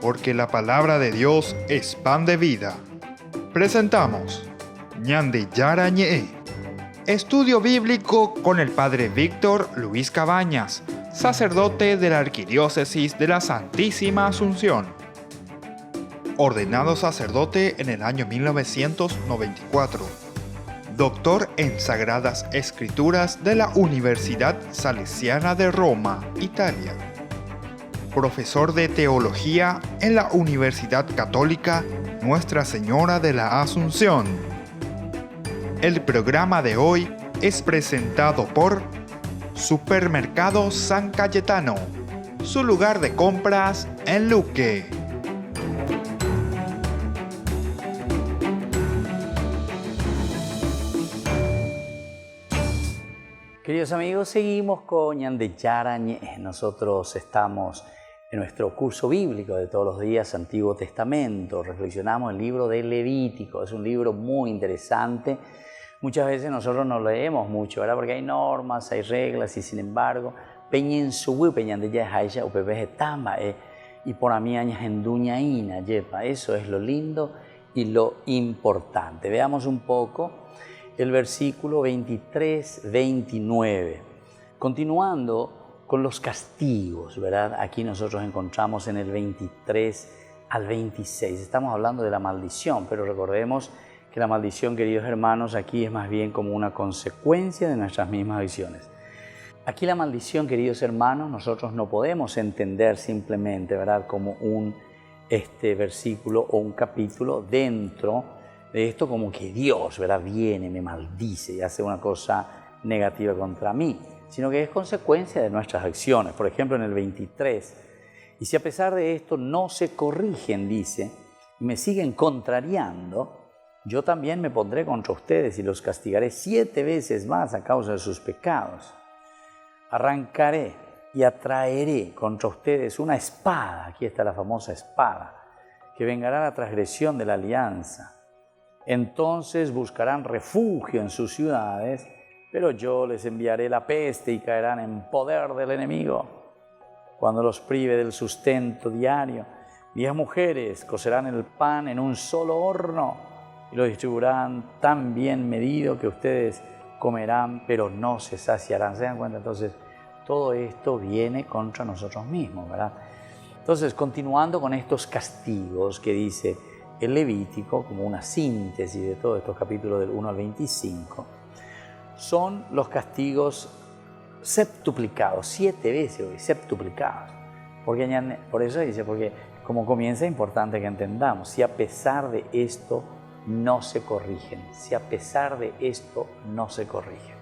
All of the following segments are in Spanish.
porque la palabra de Dios es pan de vida. Presentamos Ñande Yara Ñe, estudio bíblico con el Padre Víctor Luis Cabañas, sacerdote de la Arquidiócesis de la Santísima Asunción. Ordenado sacerdote en el año 1994. Doctor en Sagradas Escrituras de la Universidad Salesiana de Roma, Italia. Profesor de Teología en la Universidad Católica Nuestra Señora de la Asunción. El programa de hoy es presentado por Supermercado San Cayetano, su lugar de compras en Luque. Queridos amigos, seguimos con Ñande Yara Ñe. Nosotros estamos en nuestro curso bíblico de todos los días, Antiguo Testamento. Reflexionamos el libro de Levítico. Es un libro muy interesante. Muchas veces nosotros no leemos mucho, ¿verdad? Porque hay normas, hay reglas y sin embargo, peñen su peñande ya haya upb tamba y por a mí añas en duñaína yepa. Eso es lo lindo y lo importante. Veamos un poco el versículo 23-29. Continuando con los castigos, ¿verdad? Aquí nosotros encontramos en el 23 al 26. Estamos hablando de la maldición, pero recordemos que la maldición, queridos hermanos, aquí es más bien como una consecuencia de nuestras mismas acciones. Aquí la maldición, queridos hermanos, nosotros no podemos entender simplemente, ¿verdad?, como un versículo o un capítulo dentro de esto como que Dios, ¿verdad?, viene, me maldice y hace una cosa negativa contra mí, sino que es consecuencia de nuestras acciones. Por ejemplo, en el 23, y si a pesar de esto no se corrigen, dice, y me siguen contrariando, yo también me pondré contra ustedes y los castigaré 7 veces más a causa de sus pecados. Arrancaré y atraeré contra ustedes una espada, aquí está la famosa espada, que vengará la transgresión de la alianza. Entonces buscarán refugio en sus ciudades, pero yo les enviaré la peste y caerán en poder del enemigo. Cuando los prive del sustento diario, 10 mujeres cocerán el pan en un solo horno y lo distribuirán tan bien medido que ustedes comerán, pero no se saciarán. ¿Se dan cuenta? Entonces, todo esto viene contra nosotros mismos, ¿verdad? Entonces, continuando con estos castigos que dice el Levítico, como una síntesis de todos estos capítulos del 1 al 25, son los castigos septuplicados, 7 veces hoy, septuplicados. Por eso dice, porque como comienza es importante que entendamos, si a pesar de esto no se corrigen, si a pesar de esto no se corrigen.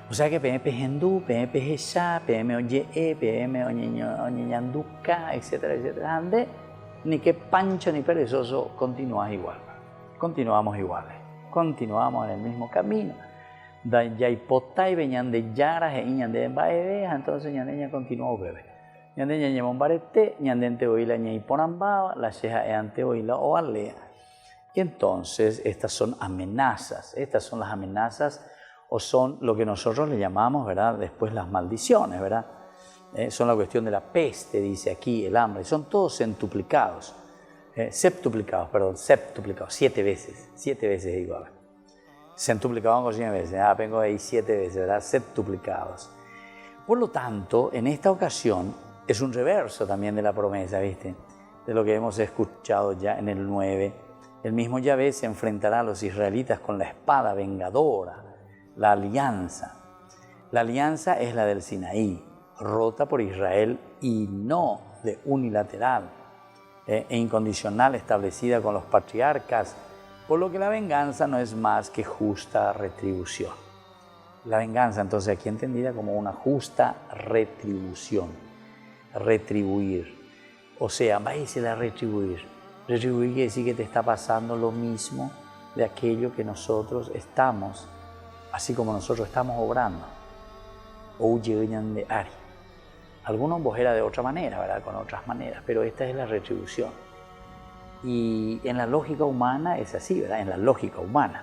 O sea que PM Hendú, PM Pejesá, PM Oye, PM Oñeñanduca, etcétera, etcétera, ni que pancho ni perezoso, continúas igual. Continuamos iguales, continuamos en el mismo camino. Ya hipotay Ñande Yara e Ñande Baebeja, entonces Ñande continúa breve. Ñande Ñañemon Barete, Ñandente Oila Ñaiponambaba, la Sheja Eante Oila o Alea. Y entonces estas son amenazas, estas son las amenazas o son lo que nosotros le llamamos, ¿verdad?, después las maldiciones, ¿verdad? Son la cuestión de la peste, dice aquí, el hambre, son todos septuplicados, 7 veces igual. Centuplicados con 100 veces, vengo ahí 7 veces, ¿verdad? Septuplicados. Por lo tanto, en esta ocasión es un reverso también de la promesa, ¿viste? De lo que hemos escuchado ya en el 9. El mismo Yahvé se enfrentará a los israelitas con la espada vengadora, la alianza. La alianza es la del Sinaí, rota por Israel y no de unilateral e incondicional establecida con los patriarcas, por lo que la venganza no es más que justa retribución. La venganza entonces aquí entendida como una justa retribución, retribuir, o sea, vais a retribuir. Retribuir quiere decir que te está pasando lo mismo de aquello que nosotros estamos, así como nosotros estamos obrando. O de Ari. Algunos bojera de otra manera, ¿verdad?, con otras maneras, pero esta es la retribución. Y en la lógica humana es así, ¿verdad? En la lógica humana.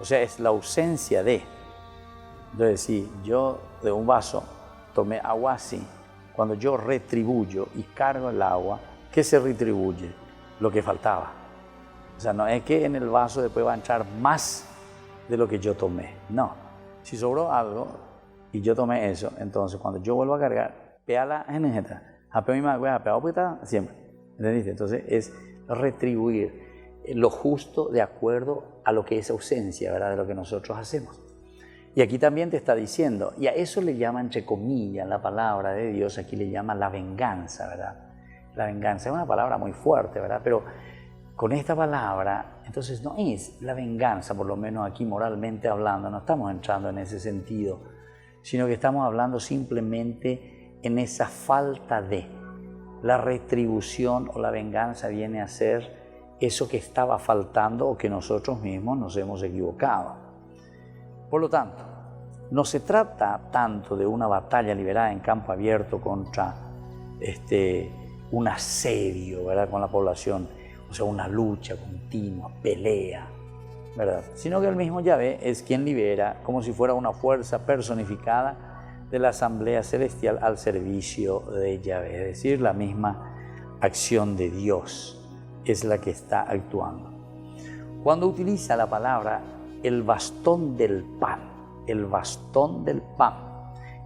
O sea, es la ausencia de. Entonces, si yo de un vaso tomé agua así, cuando yo retribuyo y cargo el agua, ¿qué se retribuye? Lo que faltaba. O sea, no es que en el vaso después va a entrar más de lo que yo tomé. No. Si sobró algo y yo tomé eso, entonces cuando yo vuelvo a cargar, pea la geneta, apeo mi magua, apeo puta, siempre. ¿Entendiste? Entonces es retribuir lo justo de acuerdo a lo que es ausencia, ¿verdad? De lo que nosotros hacemos. Y aquí también te está diciendo, y a eso le llama, entre comillas, la palabra de Dios, aquí le llama la venganza, ¿verdad? La venganza es una palabra muy fuerte, ¿verdad? Pero con esta palabra, entonces no es la venganza, por lo menos aquí moralmente hablando, no estamos entrando en ese sentido, sino que estamos hablando simplemente en esa falta de la retribución o la venganza viene a ser eso que estaba faltando o que nosotros mismos nos hemos equivocado. Por lo tanto, no se trata tanto de una batalla liberada en campo abierto contra un asedio, ¿verdad?, con la población, o sea, una lucha continua, pelea, ¿verdad? Sino que el mismo Yahvé es quien libera, como si fuera una fuerza personificada de la Asamblea Celestial al servicio de Yahvé, es decir, la misma acción de Dios es la que está actuando. Cuando utiliza la palabra el bastón del pan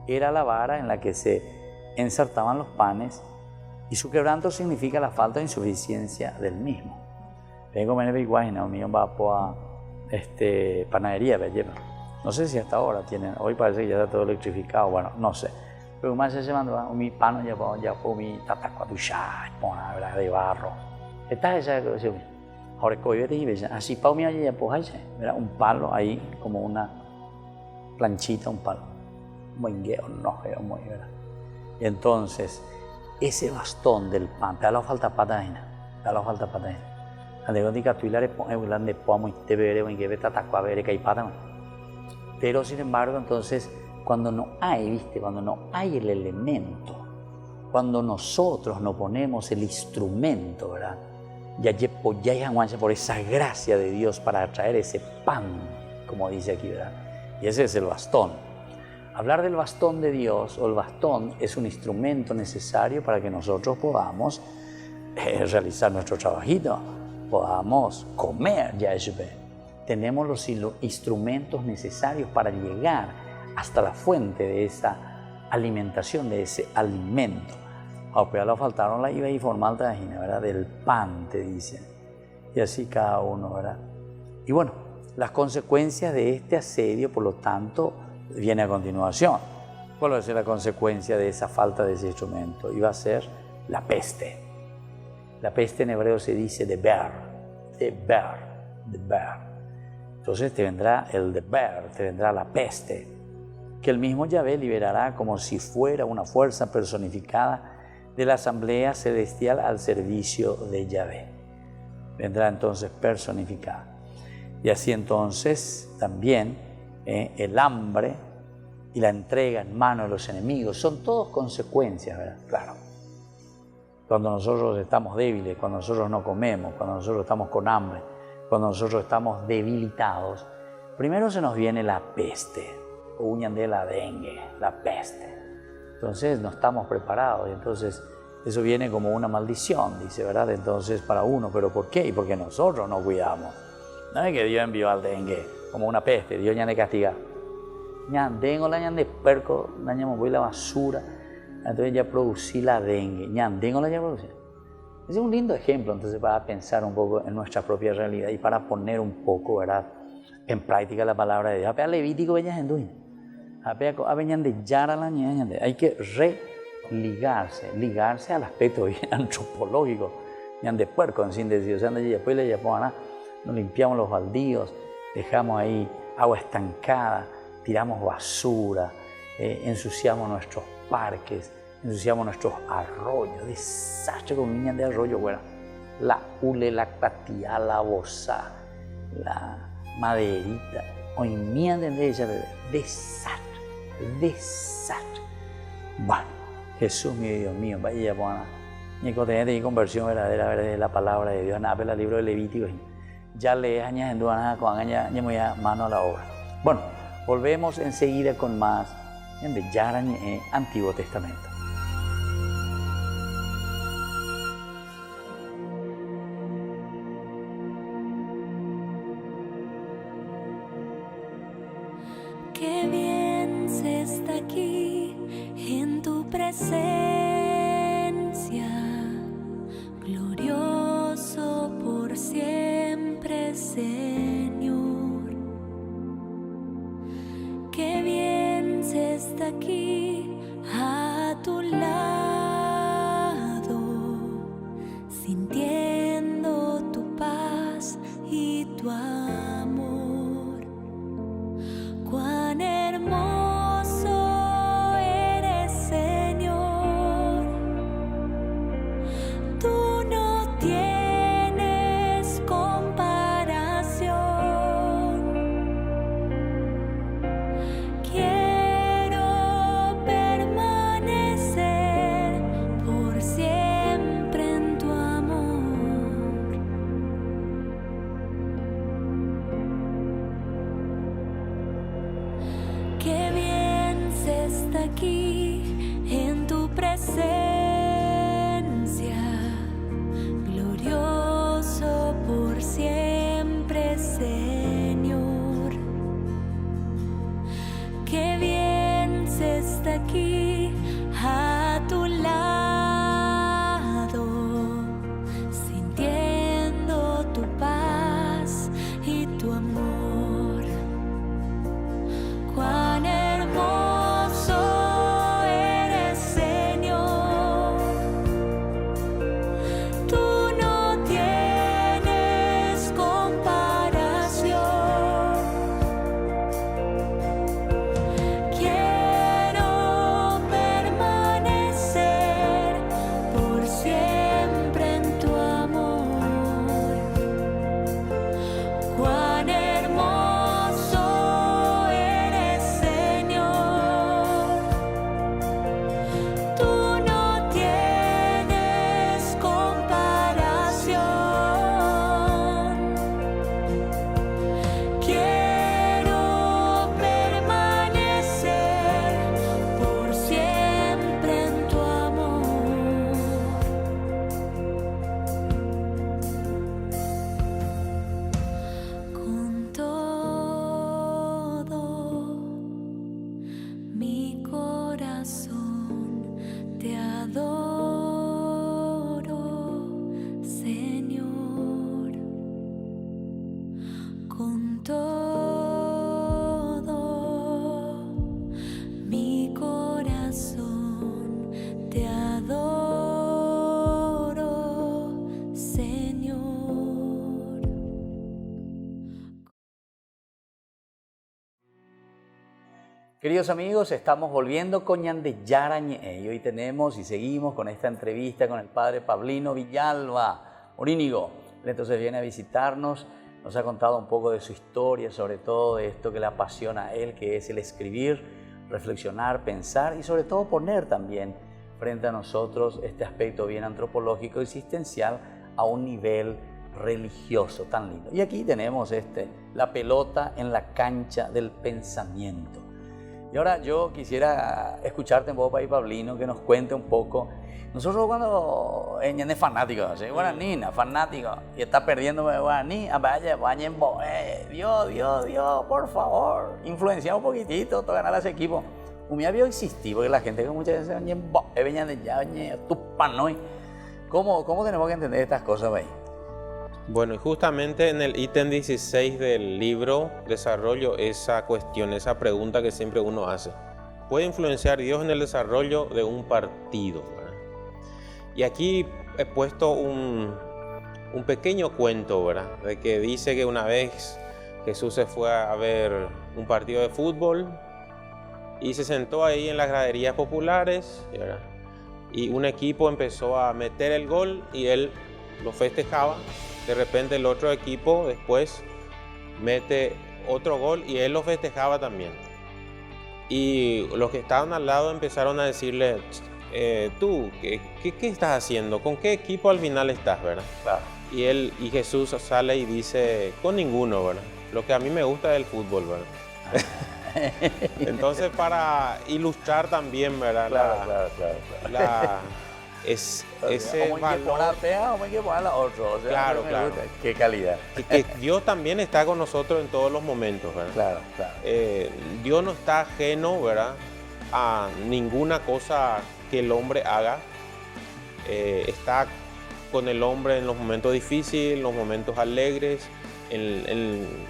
era la vara en la que se ensartaban los panes y su quebranto significa la falta de insuficiencia del mismo. Vengo a Iguajina, un millón va a panadería, no sé si hasta ahora tienen, hoy parece que ya está todo electrificado, bueno, no sé. Pero más se mandó mi pano ya por mi tatacuatuchá, de barro. Esta es esa cosa. Ahora así pao mi ya pues un palo ahí como una planchita, un palo. Muy no, muy verdad. Y entonces ese bastón del pan, te da la falta patadina, pero sin embargo, entonces, cuando no hay, cuando no hay el elemento, cuando nosotros no ponemos el instrumento, ¿verdad? Ya por esa gracia de Dios para traer ese pan, como dice aquí, ¿verdad? Y ese es el bastón. Hablar del bastón de Dios o el bastón es un instrumento necesario para que nosotros podamos realizar nuestro trabajito, podamos comer, tenemos los instrumentos necesarios para llegar hasta la fuente de esa alimentación, de ese alimento. Pero ya faltaron la IVA y formal, ¿verdad? Del pan, te dicen. Y así cada uno, ¿verdad? Y bueno, las consecuencias de este asedio, por lo tanto, viene a continuación. ¿Cuál va a ser la consecuencia de esa falta de ese instrumento? Y va a ser la peste. La peste en hebreo se dice deber. Entonces te vendrá el deber, te vendrá la peste, que el mismo Yahvé liberará como si fuera una fuerza personificada de la Asamblea Celestial al servicio de Yahvé. Vendrá entonces personificada. Y así entonces también el hambre y la entrega en manos de los enemigos son todos consecuencias, ¿verdad? Claro. Cuando nosotros estamos débiles, cuando nosotros no comemos, cuando nosotros estamos con hambre, cuando nosotros estamos debilitados, primero se nos viene la peste, o uñan de la dengue, la peste. Entonces no estamos preparados y entonces eso viene como una maldición, dice, ¿verdad? Entonces para uno, ¿pero por qué? Y porque nosotros no cuidamos. No es que Dios envió al dengue como una peste, Dios ya le castiga. Ya dengo la ya de perco, ya me voy la basura, entonces ya producí la dengue, ya dengo la ya producí. Es un lindo ejemplo entonces para pensar un poco en nuestra propia realidad y para poner un poco, ¿verdad?, en práctica la palabra de Dios. Apea Levítico veñas en duin. Apea veñan de yara la ñaña. Hay que ligarse al aspecto bien antropológico, ñan de puerco en síntesis. O sea, después le nos limpiamos los baldíos, dejamos ahí agua estancada, tiramos basura, ensuciamos nuestros parques, ensuciamos nuestros arroyos, desastre con niñas de arroyo, bueno, la ule, la catía, la bosa, la maderita, hoy mía de ella, desastre. Bueno, Jesús mío, Dios mío, vaya buena. Ni contenido de conversión verdadera de la palabra de Dios, nada, el libro de Levítico, ya lees añas en duana con añas, ya me voy a mano a la obra. Bueno, volvemos enseguida con más en el Antiguo Testamento. sintiendo tu paz y tu amor. Cuán hermoso eres, Señor. Tú no tienes comparación. Quiero permanecer por siempre en tu amor. Qué bien se está aquí en tu presencia, glorioso por siempre, Señor. Qué bien se está aquí a tu lado, sintiendo tu paz y tu amor. Cuán hermoso eres, Señor. Tú no tienes comparación. Quiero permanecer por siempre en tu amor. Cuán hermoso eres, Señor. Tú no tienes comparación. Quiero permanecer por siempre en tu amor. Con todo mi corazón te adoro, Señor. Con todo mi corazón te adoro, Señor. Queridos amigos, estamos volviendo con Ñande Yarañe y hoy tenemos y seguimos con esta entrevista con el padre Pablino Villalba Morínigo. Él entonces viene a visitarnos, nos ha contado un poco de su historia, sobre todo de esto que le apasiona a él, que es el escribir, reflexionar, pensar y sobre todo poner también frente a nosotros este aspecto bien antropológico, existencial, a un nivel religioso tan lindo. Y aquí tenemos la pelota en la cancha del pensamiento. Y ahora yo quisiera escucharte un poco, Pablino, que nos cuente un poco. Nosotros cuando es fanático, ¿sí? Guaranina, fanático, y está perdiendo Guaraní, vaya, Dios, por favor, influencia un poquitito, todo ganar a ese equipo. Me había existido, porque la gente que muchas veces venían de ya, ¿Cómo tenemos que entender estas cosas, ahí? Bueno, y justamente en el ítem 16 del libro desarrollo esa cuestión, esa pregunta que siempre uno hace. ¿Puede influenciar Dios en el desarrollo de un partido? ¿Verdad? Y aquí he puesto un pequeño cuento, ¿verdad? De que dice que una vez Jesús se fue a ver un partido de fútbol y se sentó ahí en las graderías populares, ¿verdad? Y un equipo empezó a meter el gol y él lo festejaba. De repente el otro equipo después mete otro gol y él lo festejaba también. Y los que estaban al lado empezaron a decirle, tú, ¿qué estás haciendo? ¿Con qué equipo al final estás, verdad? Claro. Y Jesús sale y dice, con ninguno, ¿verdad? Lo que a mí me gusta es el fútbol, ¿verdad? Entonces, para ilustrar también, ¿verdad? Claro. Ese como hay que poner fea, como hay que poner la otra. O sea, claro. Qué calidad. Que Dios también está con nosotros en todos los momentos, ¿verdad? Claro. Dios no está ajeno, ¿verdad?, a ninguna cosa que el hombre haga. Está con el hombre en los momentos difíciles, en los momentos alegres.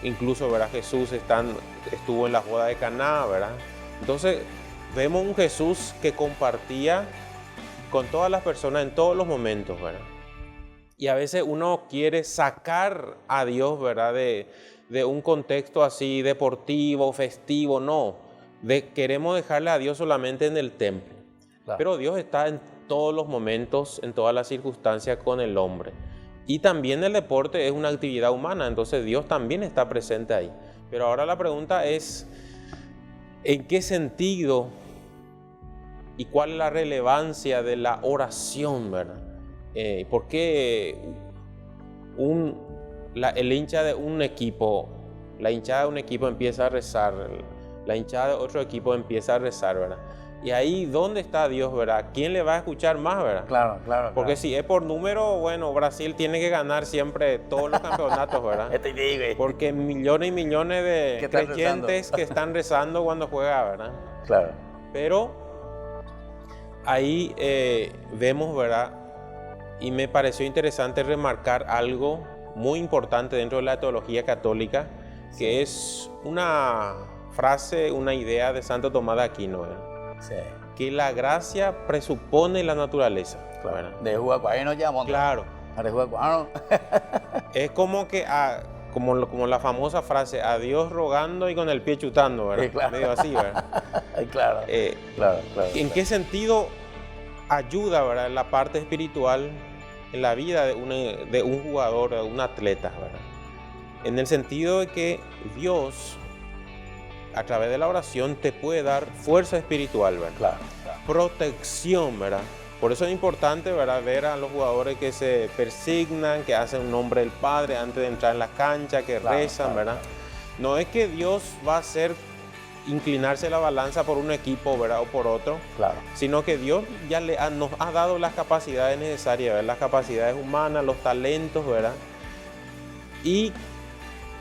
Incluso, ¿verdad?, Jesús estuvo en la boda de Caná, ¿verdad? Entonces, vemos un Jesús que compartía con todas las personas en todos los momentos, ¿verdad? Y a veces uno quiere sacar a Dios, ¿verdad? De un contexto así deportivo, festivo, no. Queremos dejarle a Dios solamente en el templo. Claro. Pero Dios está en todos los momentos, en todas las circunstancias con el hombre. Y también el deporte es una actividad humana, entonces Dios también está presente ahí. Pero ahora la pregunta es, ¿en qué sentido y cuál es la relevancia de la oración, verdad? ¿Por qué el hincha de un equipo, la hinchada de un equipo empieza a rezar, la hinchada de otro equipo empieza a rezar, verdad? Y ahí, ¿dónde está Dios, verdad? ¿Quién le va a escuchar más, verdad? Claro, claro. Porque si es por número, bueno, Brasil tiene que ganar siempre todos los campeonatos, ¿verdad? Porque millones y millones de creyentes que están rezando cuando juega, ¿verdad? Claro. Pero ahí vemos, ¿verdad? Y me pareció interesante remarcar algo muy importante dentro de la teología católica, que es una frase, una idea de Santo Tomás de Aquino, ¿verdad? Sí. Que la gracia presupone la naturaleza. Claro. De jugar no llamo. Claro. De jugar Es como que, como la famosa frase, a Dios rogando y con el pie chutando, ¿verdad? Sí, claro. Medio así, ¿verdad? Claro. Claro. ¿En qué sentido ayuda, ¿verdad?, la parte espiritual en la vida de un jugador, de un atleta, ¿verdad? En el sentido de que Dios, a través de la oración, te puede dar fuerza espiritual, ¿verdad? Claro. Protección, ¿verdad? Por eso es importante, ¿verdad?, ver a los jugadores que se persignan, que hacen un nombre del Padre antes de entrar en la cancha, que rezan, ¿verdad? No es que Dios va a hacer inclinarse la balanza por un equipo, ¿verdad?, o por otro, claro, sino que Dios ya nos ha dado las capacidades necesarias, ¿verdad?, las capacidades humanas, los talentos, ¿verdad? Y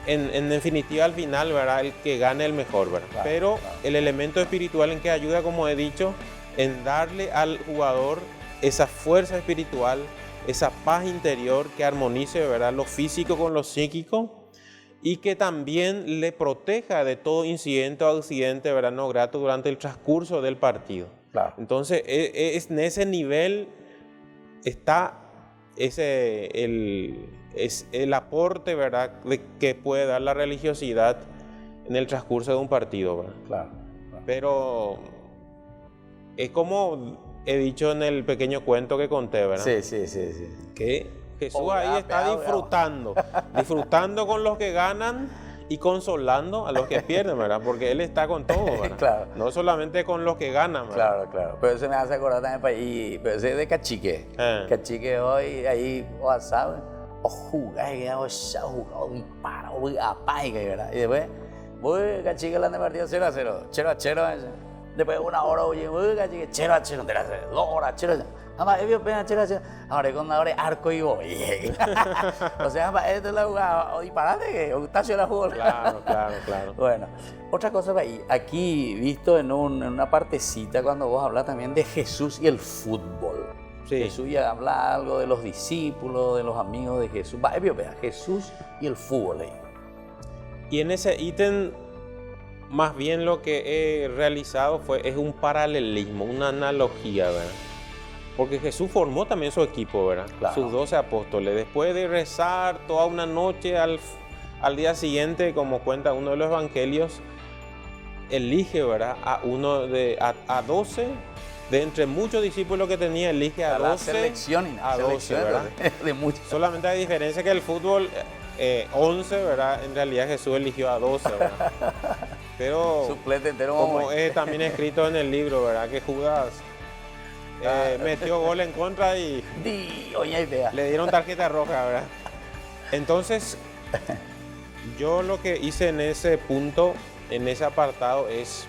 en definitiva, al final, ¿verdad?, el que gane el mejor, ¿verdad? Claro, pero claro. El elemento espiritual en que ayuda, como he dicho, en darle al jugador esa fuerza espiritual, esa paz interior que armonice, ¿verdad?, lo físico con lo psíquico, y que también le proteja de todo incidente o accidente, ¿verdad?, no grato durante el transcurso del partido. Claro. Entonces, en ese nivel está el aporte, ¿verdad?, que puede dar la religiosidad en el transcurso de un partido, ¿verdad? Claro. Pero es como he dicho en el pequeño cuento que conté, ¿verdad? Sí. Que Jesús ahí está disfrutando con los que ganan y consolando a los que pierden, ¿verdad? Porque Él está con todos, ¿verdad? Claro. No solamente con los que ganan, ¿verdad? Claro. Pero eso me hace acordar también, pero ese es de Cachique. Cachique hoy, ahí, o sabe, o jugar, o dispara, o apaga, ¿verdad? Y después, voy, Cachique, la de partido 0-0, 0-0, después de una hora, oye, voy, Cachique, 0-0, 2 horas, 0-0. Además, es pena, 0-0. Ahora, con ahora arco y voy. O sea, esto es la jugada, o disparate, que Octavio la jugó. Claro. Bueno, otra cosa, aquí visto en una partecita, cuando vos hablas también de Jesús y el fútbol. Sí. Jesús ya habla algo de los discípulos, de los amigos de Jesús. Jesús y el fútbol ahí. Y en ese ítem, más bien lo que he realizado es un paralelismo, una analogía, ¿verdad? Porque Jesús formó también su equipo, ¿verdad? Claro. Sus 12 apóstoles. Después de rezar toda una noche, al día siguiente, como cuenta uno de los evangelios, elige, ¿verdad?, a 12, de entre muchos discípulos que tenía, elige a 12. A 12, ¿verdad? De muchos. Solamente hay diferencia que el fútbol, 11, ¿verdad? En realidad Jesús eligió a 12, ¿verdad? Pero suplente entero, como es también escrito en el libro, ¿verdad?, que Judas metió gol en contra y le dieron tarjeta roja, ¿verdad? Entonces, yo lo que hice en ese punto, en ese apartado, es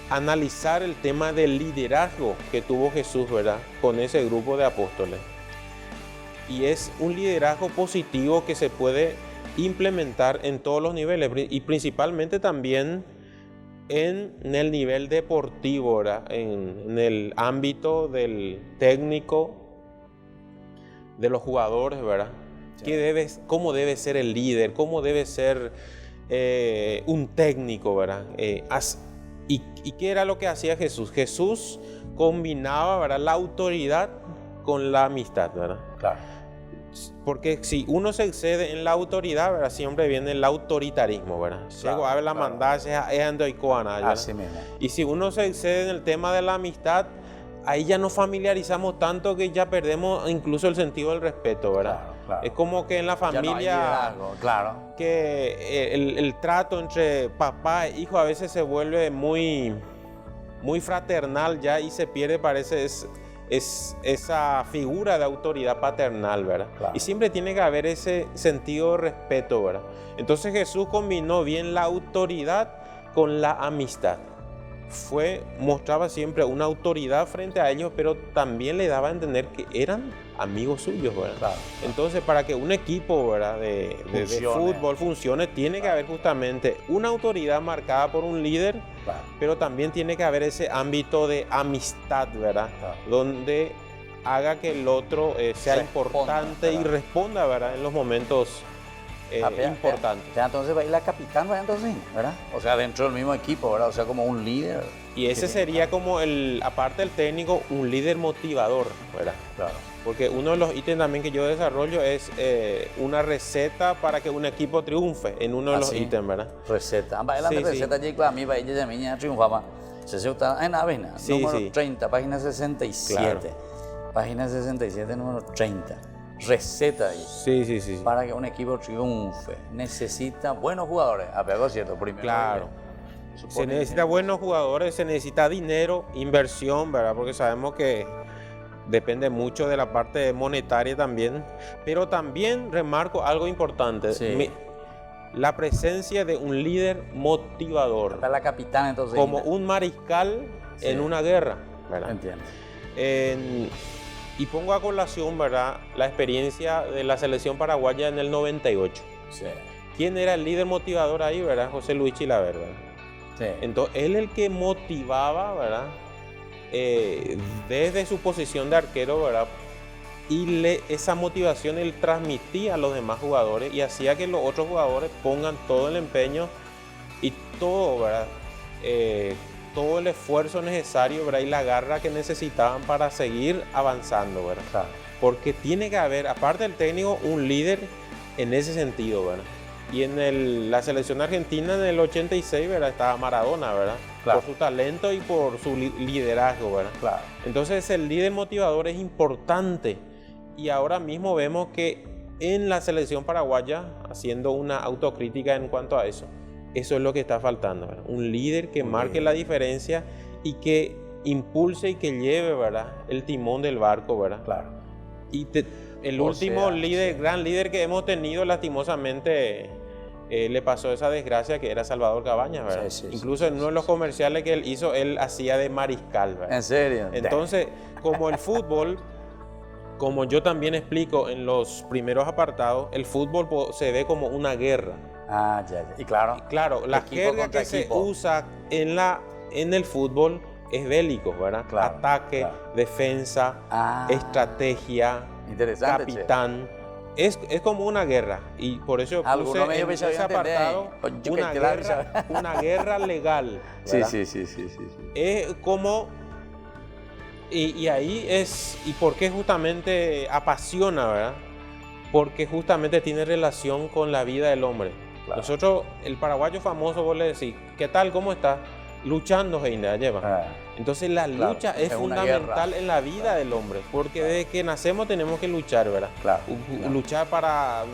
analizar el tema del liderazgo que tuvo Jesús, ¿verdad?, con ese grupo de apóstoles. Y es un liderazgo positivo que se puede implementar en todos los niveles y principalmente también en el nivel deportivo, ¿verdad?, en el ámbito del técnico, de los jugadores, ¿verdad? Sí. ¿Cómo debe ser el líder? ¿Cómo debe ser un técnico, ¿verdad? ¿Y qué era lo que hacía Jesús? Jesús combinaba, ¿verdad?, la autoridad con la amistad, ¿verdad? Claro. Porque si uno se excede en la autoridad, ¿verdad? Siempre viene el autoritarismo, ¿verdad? Llego a ver la mandada, Así mismo. y si uno se excede en el tema de la amistad, ahí ya nos familiarizamos tanto que ya perdemos incluso el sentido del respeto, ¿verdad? Claro. Es como que en la Ya no hay familia, liderazgo, claro. que el trato entre papá e hijo a veces se vuelve muy, muy fraternal ya y se pierde, parece, es esa figura de autoridad paternal, ¿verdad? Claro. Y siempre tiene que haber ese sentido de respeto, ¿verdad? Entonces Jesús combinó bien la autoridad con la amistad. Mostraba siempre una autoridad frente a ellos, pero también le daba a entender que eran amigos suyos, ¿verdad? Claro. Entonces, para que un equipo, ¿verdad? de fútbol funcione, tiene que haber justamente una autoridad marcada por un líder, Claro. pero también tiene que haber ese ámbito de amistad, ¿verdad? Claro. Donde haga que el otro sea Responda, importante y ¿verdad? responda, ¿verdad? En los momentos importantes. Ya entonces va a ir la capitán, ¿verdad? Entonces, ¿verdad? O sea, dentro del mismo equipo, ¿verdad? O sea, como un líder. Y ese sería como aparte del técnico, un líder motivador, ¿verdad? Claro. Porque uno de los ítems también que yo desarrollo es una receta para que un equipo triunfe en uno de los ítems, ¿verdad? Receta. Adelante, Sí, receta, sí. A mí, para ella, ya me triunfaba. Se está en Avena, Sí, número sí. 30, página 67. Claro. Página 67, número 30. Receta ahí. Sí. Para que un equipo triunfe, necesita buenos jugadores. Apego cierto, primero. Claro. Se supone necesita que- buenos jugadores, se necesita dinero, inversión, ¿verdad? Porque sabemos que depende mucho de la parte monetaria también. Pero también remarco algo importante. Sí. La presencia de un líder motivador. Está la capitana, entonces. Como un mariscal Sí. en una guerra, ¿verdad? Entiendo. Y pongo a colación, ¿verdad?, la experiencia de la selección paraguaya en el 98. Sí. ¿Quién era el líder motivador ahí, verdad? José Luis Chilavert, ¿verdad? Sí. Entonces, él el que motivaba, ¿verdad? Desde su posición de arquero, ¿verdad? Y esa motivación él transmitía a los demás jugadores y hacía que los otros jugadores pongan todo el empeño y todo, ¿verdad? Todo el esfuerzo necesario, ¿verdad? Y la garra que necesitaban para seguir avanzando, ¿verdad? Claro. Porque tiene que haber, aparte del técnico, un líder en ese sentido, ¿verdad? Y en la selección argentina en el 86, ¿verdad? Estaba Maradona, ¿verdad? Claro. Por su talento y por su liderazgo, ¿verdad? Claro. Entonces el líder motivador es importante y ahora mismo vemos que en la selección paraguaya, haciendo una autocrítica en cuanto a eso es lo que está faltando, ¿verdad? Un líder que marque la diferencia y que impulse y que lleve, ¿verdad?, el timón del barco, ¿verdad? Claro. Y el O último sea, líder, sí. gran líder que hemos tenido, lastimosamente, le pasó esa desgracia, que era Salvador Cabañas, ¿verdad? Sí, Incluso en uno de los comerciales que él hizo, él hacía de mariscal, ¿verdad? ¿En serio? Entonces, como el fútbol, como yo también explico en los primeros apartados, el fútbol se ve como una guerra. Ah, ya. Y claro. Claro, la Equipo jerga contra que se equipo. usa en el fútbol es bélico, ¿verdad? Claro, Ataque, claro. defensa, Ah, estrategia, interesante. che. capitán. Es como una guerra y por eso puse Alguno medio en pensaba ese entender. apartado Yo que te la avisaba. una guerra legal. Sí, ¿verdad? sí. Es como... Y ahí es... ¿Y por qué justamente apasiona, verdad? Porque justamente tiene relación con la vida del hombre. Claro. Nosotros, el paraguayo famoso, vos le decís, ¿qué tal? ¿Cómo estás? Luchando, Heina, lleva. Ah, Entonces la claro, lucha es es una fundamental guerra. en la vida del hombre, porque desde que nacemos tenemos que luchar, ¿verdad? Claro. Luchar para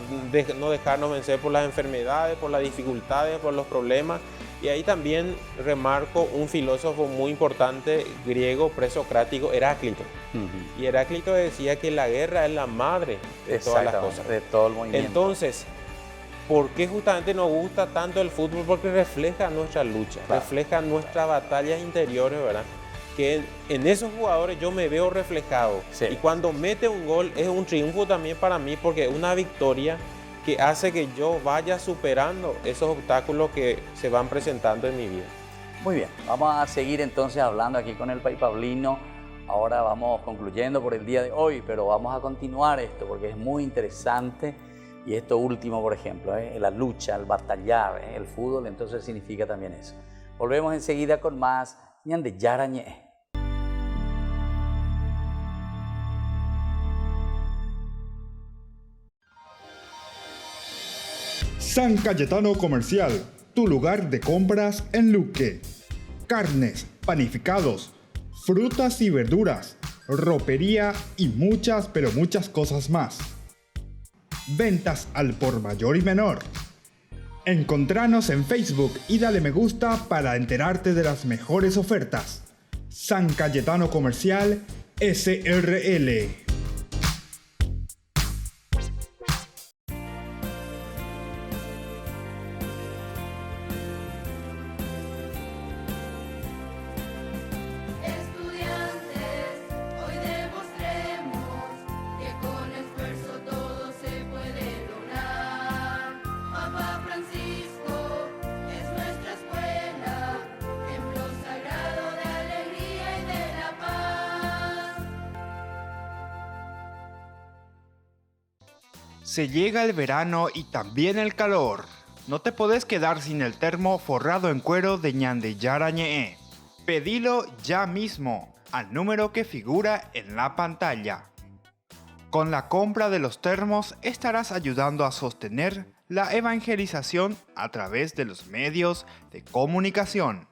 no dejarnos vencer por las enfermedades, por las dificultades, por los problemas. Y ahí también remarco un filósofo muy importante griego presocrático, Heráclito. Ujú. Y Heráclito decía que la guerra es la madre de todas las Exactamente, cosas. de todo el movimiento. Entonces, ¿por qué justamente nos gusta tanto el fútbol? Porque refleja nuestra lucha, Claro. refleja nuestras batallas interiores, ¿verdad? Que en esos jugadores yo me veo reflejado. Sí. Y cuando mete un gol es un triunfo también para mí, porque es una victoria que hace que yo vaya superando esos obstáculos que se van presentando en mi vida. Muy bien, vamos a seguir entonces hablando aquí con el Pai Pablino. Ahora vamos concluyendo por el día de hoy, pero vamos a continuar esto porque es muy interesante. Y esto último, por ejemplo, la lucha, el batallar, el fútbol, entonces significa también eso. Volvemos enseguida con más Ñande Yarañe. San Cayetano Comercial, tu lugar de compras en Luque. Carnes, panificados, frutas y verduras, ropería y muchas, pero muchas cosas más. Ventas al por mayor y menor. Encontranos en Facebook y dale me gusta para enterarte de las mejores ofertas. San Cayetano Comercial, SRL. Se llega el verano y también el calor. No te podés quedar sin el termo forrado en cuero de Ñandeyara Ñe'e. Pedilo ya mismo al número que figura en la pantalla. Con la compra de los termos estarás ayudando a sostener la evangelización a través de los medios de comunicación.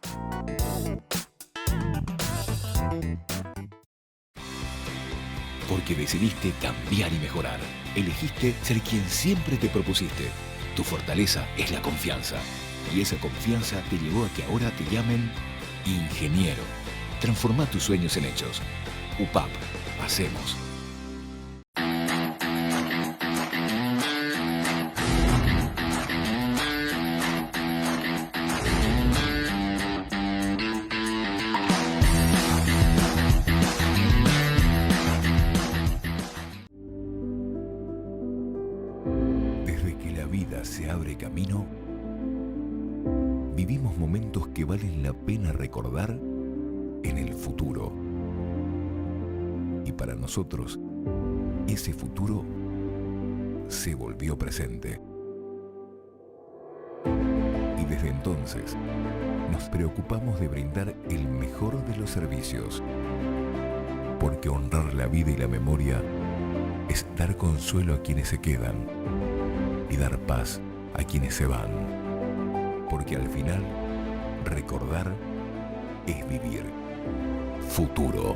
Porque decidiste cambiar y mejorar. Elegiste ser quien siempre te propusiste. Tu fortaleza es la confianza. Y esa confianza te llevó a que ahora te llamen ingeniero. Transforma tus sueños en hechos. UPAP. Hacemos. Se abre camino, vivimos momentos que valen la pena recordar en el futuro. Y para nosotros, ese futuro se volvió presente. Y desde entonces, nos preocupamos de brindar el mejor de los servicios. Porque honrar la vida y la memoria es dar consuelo a quienes se quedan y dar paz a quienes se van. Porque al final, recordar es vivir. Futuro.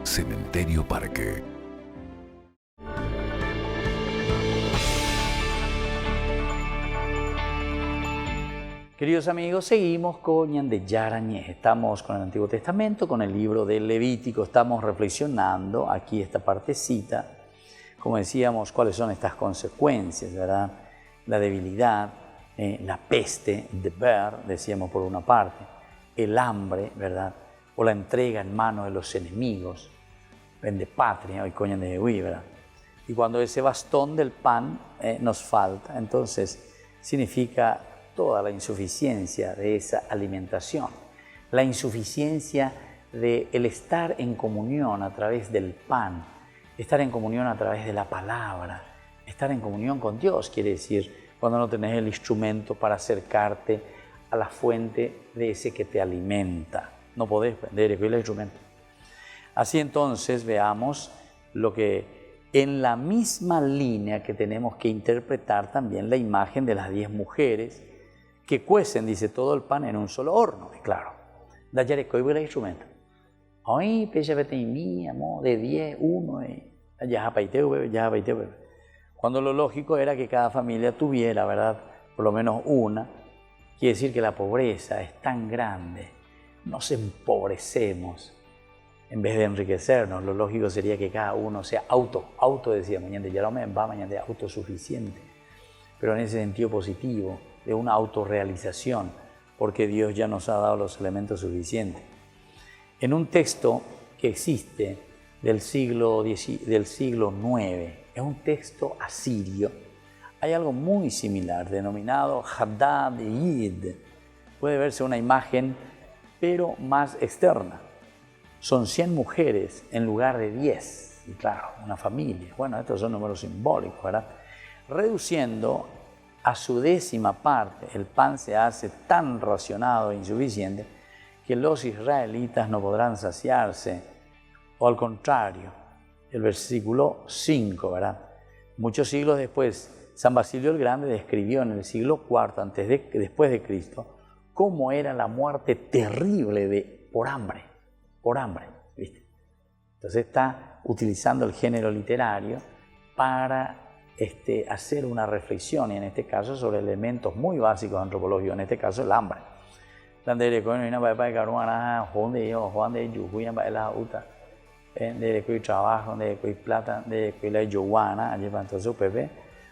Cementerio Parque. Queridos amigos, seguimos con Ñandeyara Ñe'e. Estamos con el Antiguo Testamento, con el libro del Levítico. Estamos reflexionando aquí esta partecita. Como decíamos, cuáles son estas consecuencias, ¿verdad? La debilidad, la peste, deber, decíamos por una parte, el hambre, ¿verdad? O la entrega en manos de los enemigos, vende patria, hoy coñan de Hui, ¿verdad? Y cuando ese bastón del pan nos falta, entonces significa toda la insuficiencia de esa alimentación, la insuficiencia de el estar en comunión a través del pan, estar en comunión a través de la palabra, estar en comunión con Dios, quiere decir, cuando no tenés el instrumento para acercarte a la fuente de ese que te alimenta. No podés prender el instrumento. Así entonces veamos lo que en la misma línea que tenemos que interpretar también la imagen de las 10 mujeres que cuecen, dice, todo el pan en un solo horno. Y claro, da ya el instrumento. Hoy, pecha de 10, 1, ya cuando lo lógico era que cada familia tuviera, ¿verdad?, por lo menos una. Quiere decir que la pobreza es tan grande, nos empobrecemos en vez de enriquecernos. Lo lógico sería que cada uno sea decía mañana, ya no me va mañana, autosuficiente, pero en ese sentido positivo, de una autorrealización, porque Dios ya nos ha dado los elementos suficientes. En un texto que existe del siglo IX, es un texto asirio, hay algo muy similar, denominado Hadad Yid. Puede verse una imagen, pero más externa. Son 100 mujeres en lugar de 10, y claro, una familia. Bueno, estos son números simbólicos, ¿verdad? Reduciendo a su 10ª parte, el pan se hace tan racionado e insuficiente que los israelitas no podrán saciarse, o al contrario, el versículo 5, ¿verdad? Muchos siglos después San Basilio el Grande describió en el siglo IV después de Cristo cómo era la muerte terrible por hambre, ¿viste? Entonces está utilizando el género literario para hacer una reflexión, y en este caso sobre elementos muy básicos antropológicos, en este caso el hambre. Entonces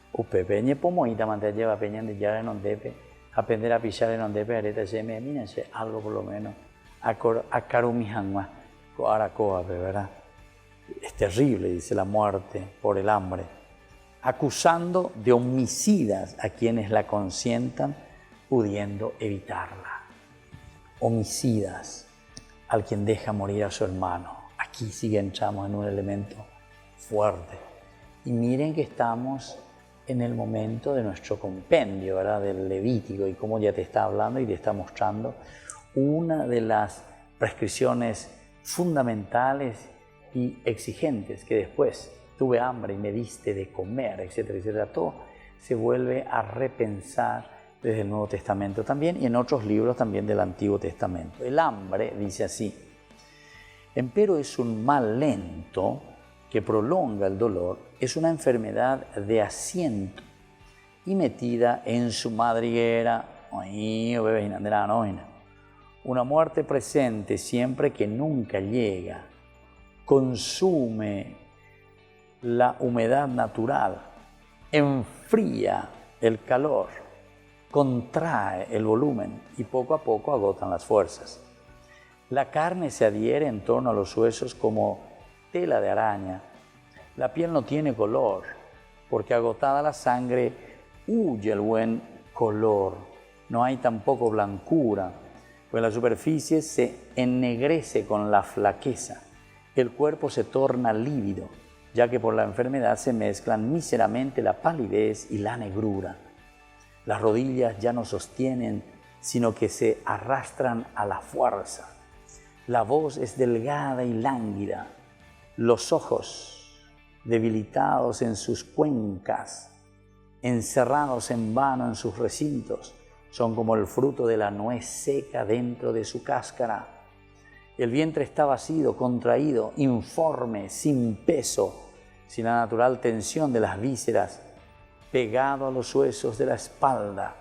Upepe ñepomoita mante lleva peña de ya en ondepe, aprender a pillar en ondepe, areta se me mínense algo por lo menos, a carumijanma, coaracoa, ¿verdad? Es terrible, dice, la muerte por el hambre, acusando de homicidas a quienes la consientan, pudiendo evitarla. Homicidas al quien deja morir a su hermano. Aquí sí que entramos en un elemento fuerte. Y miren que estamos en el momento de nuestro compendio, ¿verdad?, del Levítico, y como ya te está hablando y te está mostrando una de las prescripciones fundamentales y exigentes, que después tuve hambre y me diste de comer, etcétera, etcétera. Todo se vuelve a repensar desde el Nuevo Testamento también y en otros libros también del Antiguo Testamento. El hambre, dice así: empero es un mal lento que prolonga el dolor, es una enfermedad de asiento y metida en su madriguera, una muerte presente siempre que nunca llega, consume la humedad natural, enfría el calor, contrae el volumen y poco a poco agotan las fuerzas. La carne se adhiere en torno a los huesos como tela de araña. La piel no tiene color, porque agotada la sangre huye el buen color. No hay tampoco blancura, pues la superficie se ennegrece con la flaqueza. El cuerpo se torna lívido, ya que por la enfermedad se mezclan míseramente la palidez y la negrura. Las rodillas ya no sostienen, sino que se arrastran a la fuerza. La voz es delgada y lánguida. Los ojos, debilitados en sus cuencas, encerrados en vano en sus recintos, son como el fruto de la nuez seca dentro de su cáscara. El vientre está vacío, contraído, informe, sin peso, sin la natural tensión de las vísceras, pegado a los huesos de la espalda.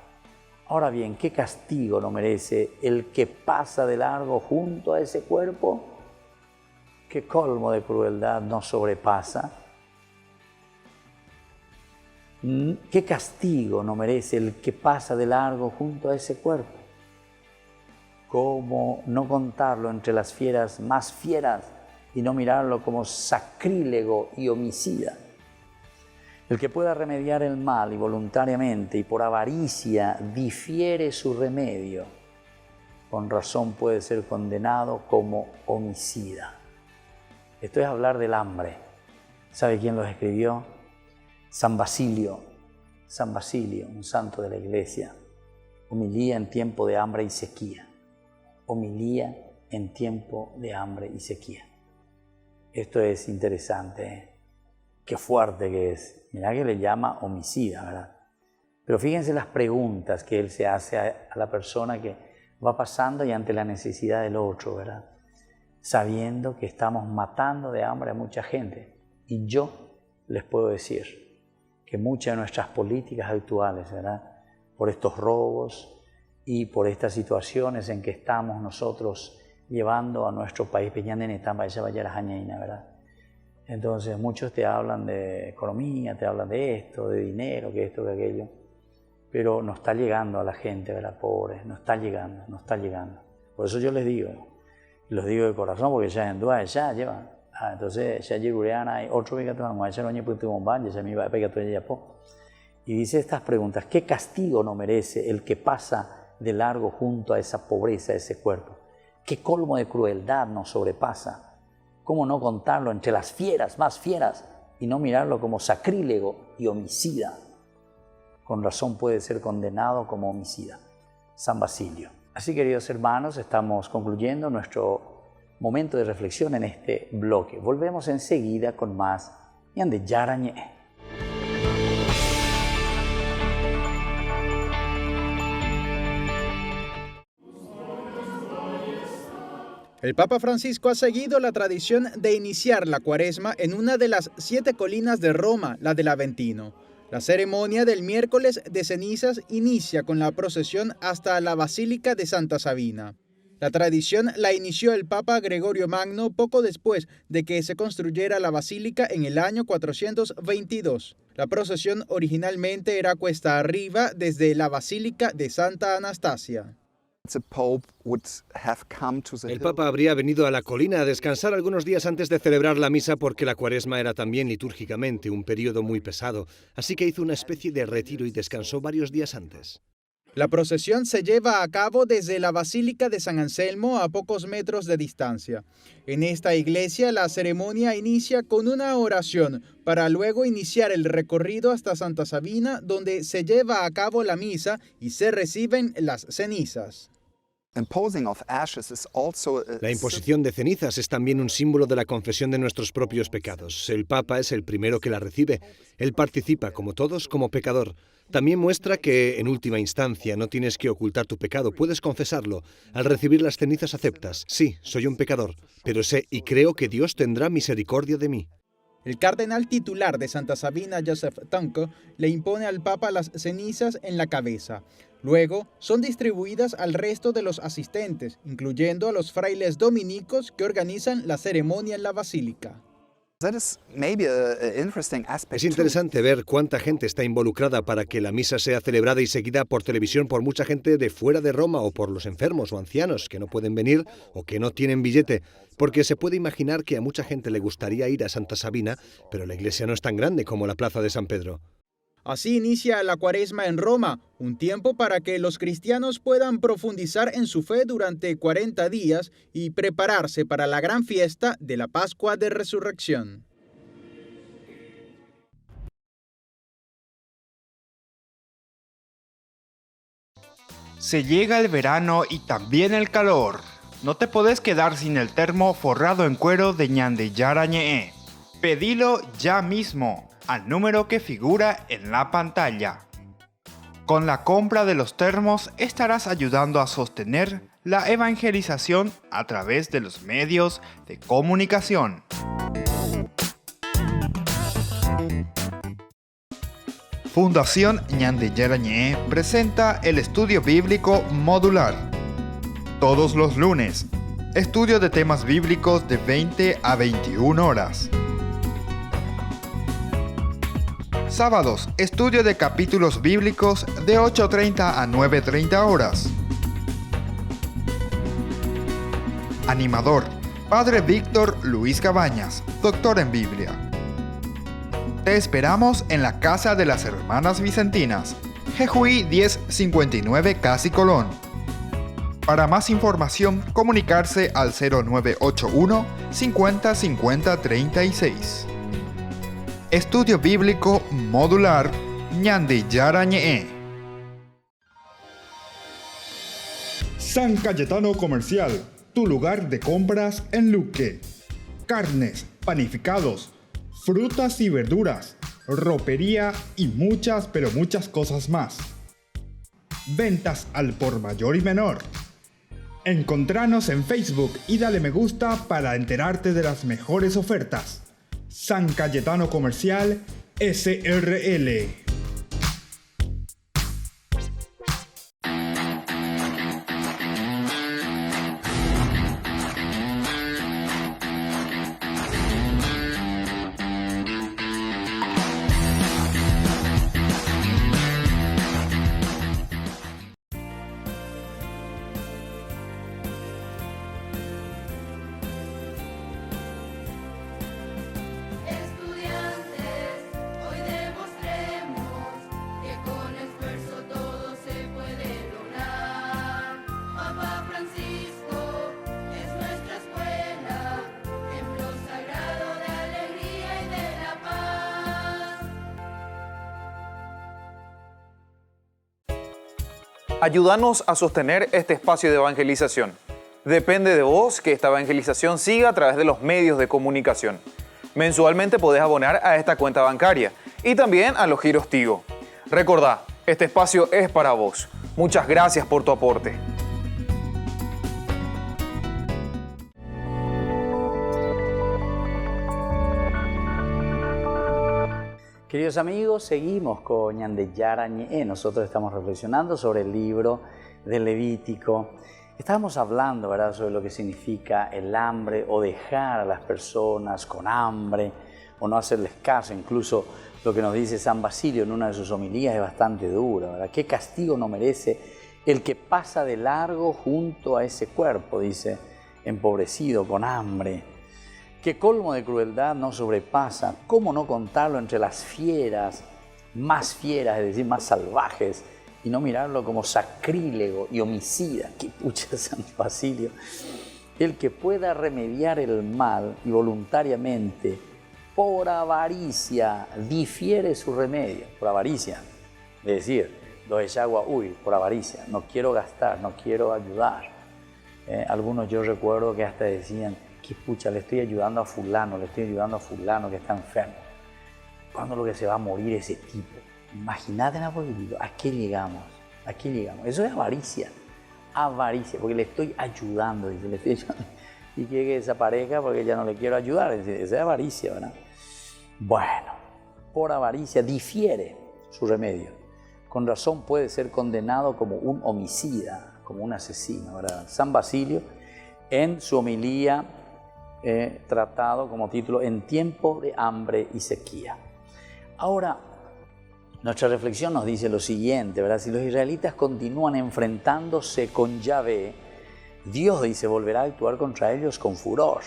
Ahora bien, ¿qué castigo no merece el que pasa de largo junto a ese cuerpo? ¿Qué colmo de crueldad nos sobrepasa? ¿Qué castigo no merece el que pasa de largo junto a ese cuerpo? ¿Cómo no contarlo entre las fieras más fieras y no mirarlo como sacrílego y homicida? El que pueda remediar el mal y voluntariamente y por avaricia difiere su remedio, con razón puede ser condenado como homicida. Esto es hablar del hambre. ¿Sabe quién lo escribió? San Basilio, un santo de la Iglesia. Homilía en tiempo de hambre y sequía. Homilía en tiempo de hambre y sequía. Esto es interesante, ¿eh? Qué fuerte que es. Mirá que le llama homicida, ¿verdad? Pero fíjense las preguntas que él se hace a la persona que va pasando y ante la necesidad del otro, ¿verdad? Sabiendo que estamos matando de hambre a mucha gente. Y yo les puedo decir que muchas de nuestras políticas actuales, ¿verdad?, por estos robos y por estas situaciones en que estamos nosotros llevando a nuestro país, ¿verdad? Entonces muchos te hablan de economía, te hablan de esto, de dinero, que esto, que aquello, pero no está llegando a la gente, ¿verdad?, pobre, no está llegando. Por eso yo les digo de corazón, porque ya en Dua, ya llevan. Entonces, ya Yerureana hay otro pecado, y dice estas preguntas: ¿qué castigo no merece el que pasa de largo junto a esa pobreza, a ese cuerpo? ¿Qué colmo de crueldad nos sobrepasa? ¿Cómo no contarlo entre las fieras, más fieras, y no mirarlo como sacrílego y homicida? Con razón puede ser condenado como homicida. San Basilio. Así, queridos hermanos, estamos concluyendo nuestro momento de reflexión en este bloque. Volvemos enseguida con más Ñande Yarañe. El Papa Francisco ha seguido la tradición de iniciar la Cuaresma en una de las 7 colinas de Roma, la del Aventino. La ceremonia del miércoles de cenizas inicia con la procesión hasta la Basílica de Santa Sabina. La tradición la inició el Papa Gregorio Magno poco después de que se construyera la basílica en el año 422. La procesión originalmente era cuesta arriba desde la Basílica de Santa Anastasia. El Papa habría venido a la colina a descansar algunos días antes de celebrar la misa porque la Cuaresma era también litúrgicamente un periodo muy pesado, así que hizo una especie de retiro y descansó varios días antes. La procesión se lleva a cabo desde la Basílica de San Anselmo a pocos metros de distancia. En esta iglesia la ceremonia inicia con una oración para luego iniciar el recorrido hasta Santa Sabina, donde se lleva a cabo la misa y se reciben las cenizas. La imposición de cenizas es también un símbolo de la confesión de nuestros propios pecados. El Papa es el primero que la recibe. Él participa, como todos, como pecador. También muestra que, en última instancia, no tienes que ocultar tu pecado, puedes confesarlo. Al recibir las cenizas aceptas, sí, soy un pecador, pero sé y creo que Dios tendrá misericordia de mí. El cardenal titular de Santa Sabina, Joseph Tonko, le impone al Papa las cenizas en la cabeza. Luego, son distribuidas al resto de los asistentes, incluyendo a los frailes dominicos que organizan la ceremonia en la basílica. Es interesante ver cuánta gente está involucrada para que la misa sea celebrada y seguida por televisión por mucha gente de fuera de Roma o por los enfermos o ancianos que no pueden venir o que no tienen billete, porque se puede imaginar que a mucha gente le gustaría ir a Santa Sabina, pero la iglesia no es tan grande como la plaza de San Pedro. Así inicia la Cuaresma en Roma, un tiempo para que los cristianos puedan profundizar en su fe durante 40 días y prepararse para la gran fiesta de la Pascua de Resurrección. Se llega el verano y también el calor. No te podés quedar sin el termo forrado en cuero de Ñandeyara Ñe'e. Pedilo ya mismo al número que figura en la pantalla. Con la compra de los termos estarás ayudando a sostener la evangelización a través de los medios de comunicación. Fundación Ñandeyara Ñe'e presenta el estudio bíblico modular. Todos los lunes, estudio de temas bíblicos de 20 a 21 horas. Sábados, estudio de capítulos bíblicos de 8:30 a 9:30 horas. Animador, Padre Víctor Luis Cabañas, doctor en Biblia. Te esperamos en la Casa de las Hermanas Vicentinas, Jejuí 1059 Casi Colón. Para más información, comunicarse al 0981 50 50 36. Estudio Bíblico Modular Ñandeyara Ñe'e. San Cayetano Comercial, tu lugar de compras en Luque. Carnes, panificados, frutas y verduras, ropería y muchas, pero muchas cosas más. Ventas al por mayor y menor. Encontranos en Facebook y dale me gusta para enterarte de las mejores ofertas. San Cayetano Comercial, SRL. Ayúdanos a sostener este espacio de evangelización. Depende de vos que esta evangelización siga a través de los medios de comunicación. Mensualmente podés abonar a esta cuenta bancaria y también a los giros Tigo. Recordá, este espacio es para vos. Muchas gracias por tu aporte. Queridos amigos, seguimos con Ñandeyara Ñe. Nosotros estamos reflexionando sobre el libro del Levítico. Estábamos hablando, ¿verdad?, sobre lo que significa el hambre o dejar a las personas con hambre o no hacerles caso. Incluso lo que nos dice San Basilio en una de sus homilías es bastante duro, ¿verdad? ¿Qué castigo no merece el que pasa de largo junto a ese cuerpo, dice, empobrecido, con hambre? ¿Qué colmo de crueldad no sobrepasa? ¿Cómo no contarlo entre las fieras, es decir, más salvajes, y no mirarlo como sacrílego y homicida? ¡Qué pucha San Basilio! El que pueda remediar el mal y voluntariamente, por avaricia, difiere su remedio. Por avaricia, es decir, por avaricia, no quiero gastar, no quiero ayudar. Algunos yo recuerdo que hasta decían, qué pucha, le estoy ayudando a fulano que está enfermo. ¿Cuándo lo que se va a morir ese tipo? Imagínate, ¿a qué llegamos? ¿A qué llegamos? Eso es avaricia, porque le estoy ayudando, dice, le estoy ayudando. Y quiere que desaparezca porque ya no le quiero ayudar, esa es avaricia, ¿verdad? Bueno, por avaricia difiere su remedio. Con razón puede ser condenado como un homicida, como un asesino, ¿verdad? San Basilio, en su homilía, tratado como título En tiempo de hambre y sequía. Ahora, nuestra reflexión nos dice lo siguiente, ¿verdad? Si los israelitas continúan enfrentándose con Yahvé, Dios, dice, volverá a actuar contra ellos con furor,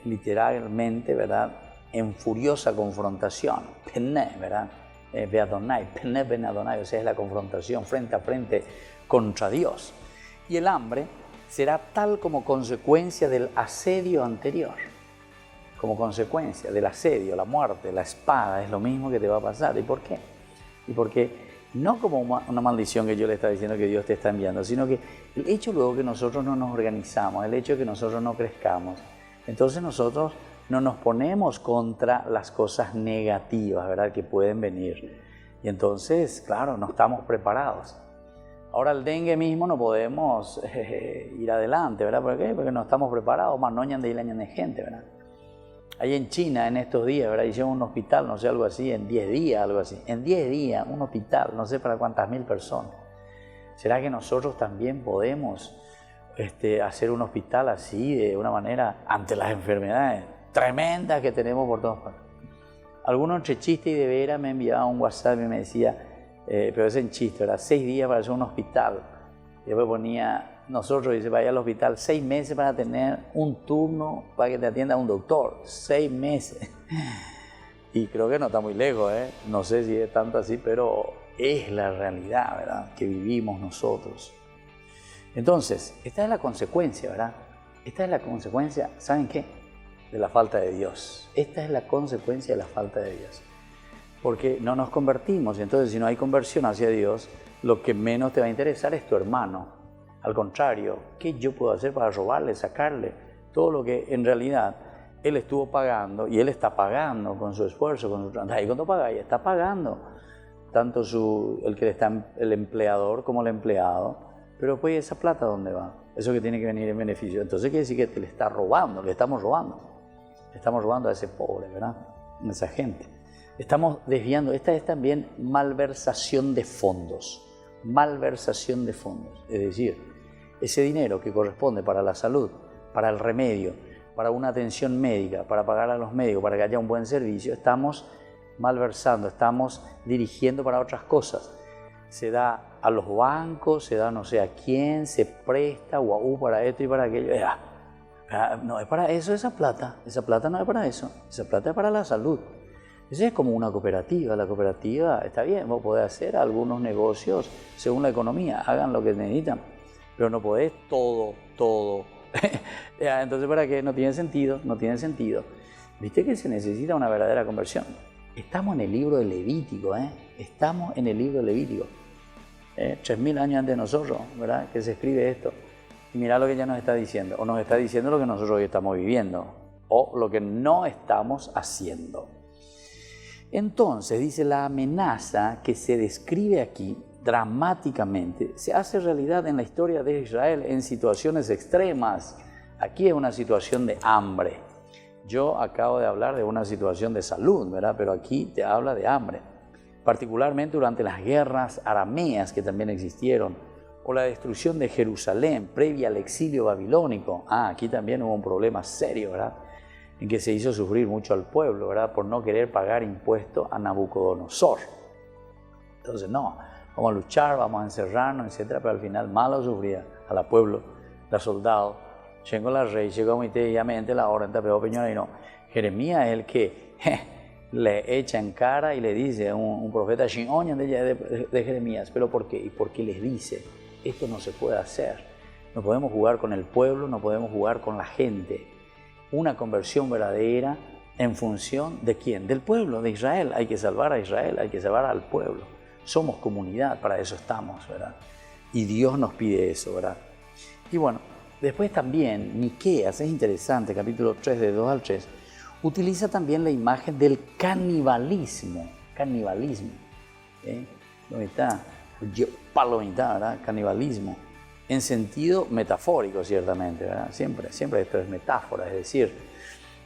literalmente, ¿verdad?, en furiosa confrontación, Pene, ¿verdad?, Beadonai, Pene Ben Adonai, o sea, es la confrontación frente a frente contra Dios. Y el hambre será tal como consecuencia del asedio anterior, como consecuencia del asedio, la muerte, la espada, es lo mismo que te va a pasar. ¿Y por qué? Y porque no como una maldición que yo le está diciendo que Dios te está enviando, sino que el hecho luego que nosotros no nos organizamos, el hecho de que nosotros no crezcamos, entonces nosotros no nos ponemos contra las cosas negativas, ¿verdad?, que pueden venir. Y entonces, claro, no estamos preparados. Ahora el dengue mismo no podemos ir adelante, ¿verdad? ¿Por qué? Porque no estamos preparados, más no de gente, ¿verdad? Ahí en China, en estos días, ¿verdad?, hicieron un hospital, no sé, algo así, en 10 días, algo así. En 10 días, un hospital, no sé para cuántas mil personas. ¿Será que nosotros también podemos hacer un hospital así, de una manera, ante las enfermedades tremendas que tenemos por todas partes? Algunos entre chiste y de veras me enviaban un WhatsApp y me decía, pero es en chiste, ¿verdad?, 6 días para hacer un hospital. Y después ponía, nosotros, dice, vaya al hospital 6 meses para tener un turno para que te atienda un doctor. 6 meses. Y creo que no está muy lejos, no sé si es tanto así, pero es la realidad, ¿verdad?, que vivimos nosotros. Entonces, esta es la consecuencia, ¿verdad? Esta es la consecuencia, ¿saben qué?, de la falta de Dios. Esta es la consecuencia de la falta de Dios. Porque no nos convertimos, y entonces si no hay conversión hacia Dios, lo que menos te va a interesar es tu hermano. Al contrario, ¿qué yo puedo hacer para robarle, sacarle todo lo que en realidad él estuvo pagando y él está pagando con su esfuerzo, con su trabajo? Y cuando paga, ya está pagando, tanto el empleador como el empleado. Pero pues, ¿esa plata dónde va? Eso que tiene que venir en beneficio. Entonces quiere decir que te le está robando, le estamos robando. Le estamos robando a ese pobre, ¿verdad?, a esa gente. Estamos desviando. Esta es también malversación de fondos. Malversación de fondos. Es decir, ese dinero que corresponde para la salud, para el remedio, para una atención médica, para pagar a los médicos, para que haya un buen servicio, estamos malversando, estamos dirigiendo para otras cosas. Se da a los bancos, se da no sé a quién, se presta para esto y para aquello. No es para eso esa plata no es para eso, esa plata es para la salud. Esa es como una cooperativa. La cooperativa está bien, vos podés hacer algunos negocios según la economía, hagan lo que necesitan, pero no podés todo. Entonces, ¿para qué? No tiene sentido. Viste que se necesita una verdadera conversión. Estamos en el libro de Levítico, estamos en el libro de Levítico. 3000 años antes de nosotros, ¿verdad?, que se escribe esto. Y mirá lo que ya nos está diciendo, o nos está diciendo lo que nosotros hoy estamos viviendo, o lo que no estamos haciendo. Entonces, dice, la amenaza que se describe aquí dramáticamente se hace realidad en la historia de Israel en situaciones extremas. Aquí es una situación de hambre. Yo acabo de hablar de una situación de salud, ¿verdad? Pero aquí te habla de hambre, particularmente durante las guerras arameas que también existieron, o la destrucción de Jerusalén previa al exilio babilónico. Aquí también hubo un problema serio, ¿verdad? En que se hizo sufrir mucho al pueblo, ¿verdad? Por no querer pagar impuestos a Nabucodonosor. Entonces, no, vamos a luchar, vamos a encerrarnos, etcétera, pero al final malo sufría a la pueblo, la soldado. Llegó la rey, llegó inmediatamente la orden, pero peñora y no. Jeremías es el que le echa en cara y le dice a un profeta de Jeremías, pero ¿por qué? ¿Y por qué les dice? Esto no se puede hacer. No podemos jugar con el pueblo, no podemos jugar con la gente. Una conversión verdadera en función de ¿quién? Del pueblo, de Israel. Hay que salvar a Israel, hay que salvar al pueblo. Somos comunidad, para eso estamos, ¿verdad? Y Dios nos pide eso, ¿verdad? Y bueno, después también Miqueas, es interesante, capítulo 3, de 2 al 3, utiliza también la imagen del canibalismo. Canibalismo. ¿Dónde está? Palomita, ¿verdad? Canibalismo. En sentido metafórico, ciertamente, ¿verdad? Siempre esto es metáfora, es decir,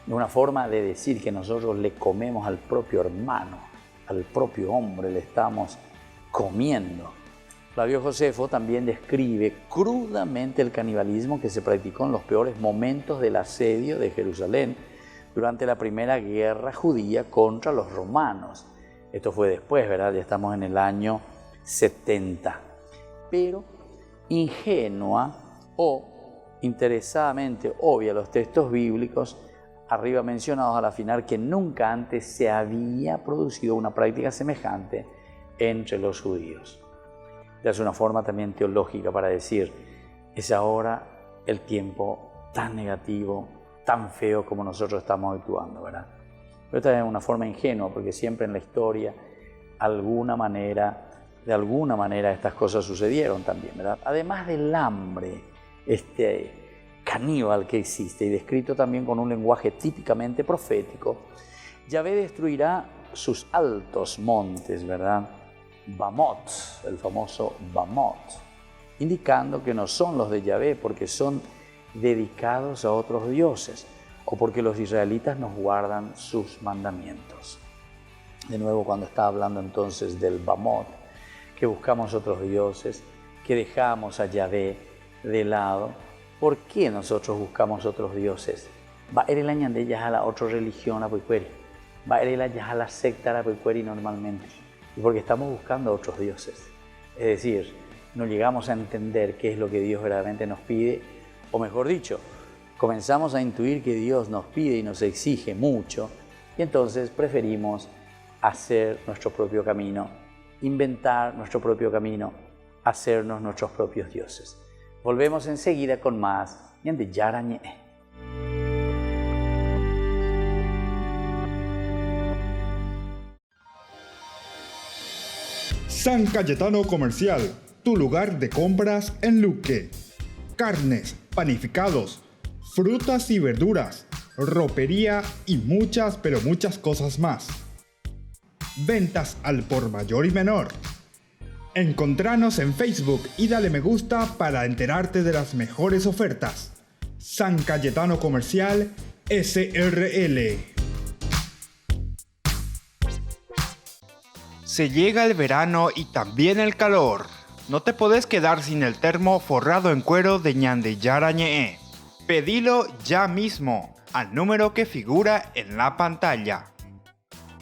una forma de decir que nosotros le comemos al propio hermano, al propio hombre, le estamos comiendo. Flavio Josefo también describe crudamente el canibalismo que se practicó en los peores momentos del asedio de Jerusalén durante la primera guerra judía contra los romanos. Esto fue después, ¿verdad? Ya estamos en el año 70. Pero ingenua o interesadamente obvia los textos bíblicos arriba mencionados al afirmar que nunca antes se había producido una práctica semejante entre los judíos. Es una forma también teológica para decir, es ahora el tiempo tan negativo, tan feo como nosotros estamos actuando, ¿verdad? Pero esta es una forma ingenua porque siempre en la historia, de alguna manera estas cosas sucedieron también, ¿verdad? Además del hambre, caníbal que existe y descrito también con un lenguaje típicamente profético, Yahvé destruirá sus altos montes, ¿verdad? Bamot, el famoso Bamot, indicando que no son los de Yahvé porque son dedicados a otros dioses o porque los israelitas nos guardan sus mandamientos. De nuevo, cuando está hablando entonces del Bamot, que buscamos otros dioses, que dejamos a Yahvé de lado. ¿Por qué nosotros buscamos otros dioses? Va a ir el año de ellas a la otra religión, a Puicueri. Va a ir a la secta, a Puicueri normalmente. Y porque estamos buscando a otros dioses. Es decir, no llegamos a entender qué es lo que Dios verdaderamente nos pide, o mejor dicho, comenzamos a intuir que Dios nos pide y nos exige mucho, y entonces preferimos hacer nuestro propio camino, inventar nuestro propio camino, hacernos nuestros propios dioses. Volvemos enseguida con más Ñande Yarañe. San Cayetano Comercial, tu lugar de compras en Luque. Carnes, panificados, frutas y verduras, ropería y muchas, pero muchas cosas más. Ventas al por mayor y menor. Encontranos en Facebook y dale me gusta para enterarte de las mejores ofertas. San Cayetano Comercial SRL. Se llega el verano y también el calor. No te podés quedar sin el termo forrado en cuero de Ñande Yarañe. Pedilo ya mismo al número que figura en la pantalla.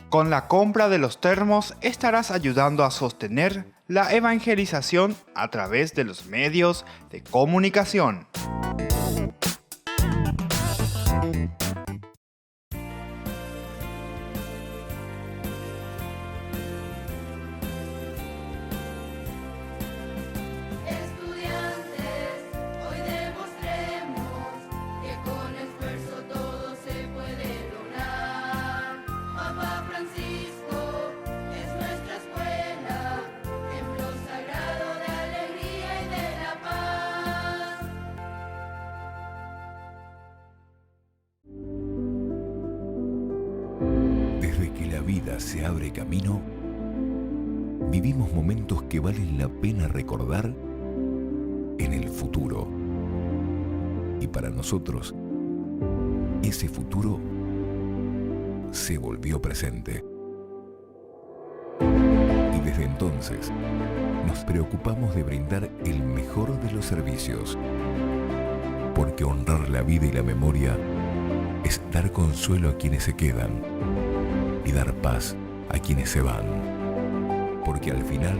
Con la compra de los termos estarás ayudando a sostener la evangelización a través de los medios de comunicación. Se abre camino, vivimos momentos que valen la pena recordar en el futuro. Y para nosotros, ese futuro se volvió presente. Y desde entonces, nos preocupamos de brindar el mejor de los servicios, porque honrar la vida y la memoria es dar consuelo a quienes se quedan y dar paz a quienes se van, porque al final,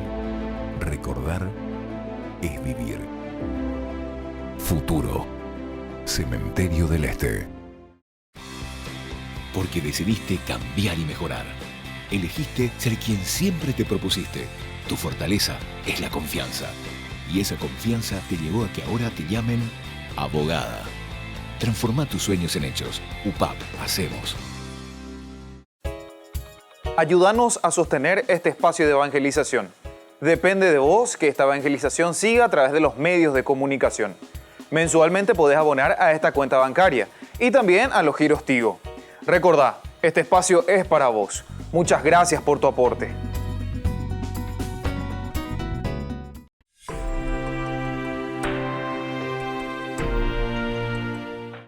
recordar es vivir. Futuro, Cementerio del Este. Porque decidiste cambiar y mejorar. Elegiste ser quien siempre te propusiste. Tu fortaleza es la confianza. Y esa confianza te llevó a que ahora te llamen abogada. Transforma tus sueños en hechos. UPAP, hacemos. Ayúdanos a sostener este espacio de evangelización. Depende de vos que esta evangelización siga a través de los medios de comunicación. Mensualmente podés abonar a esta cuenta bancaria y también a los giros Tigo. Recordá, este espacio es para vos. Muchas gracias por tu aporte.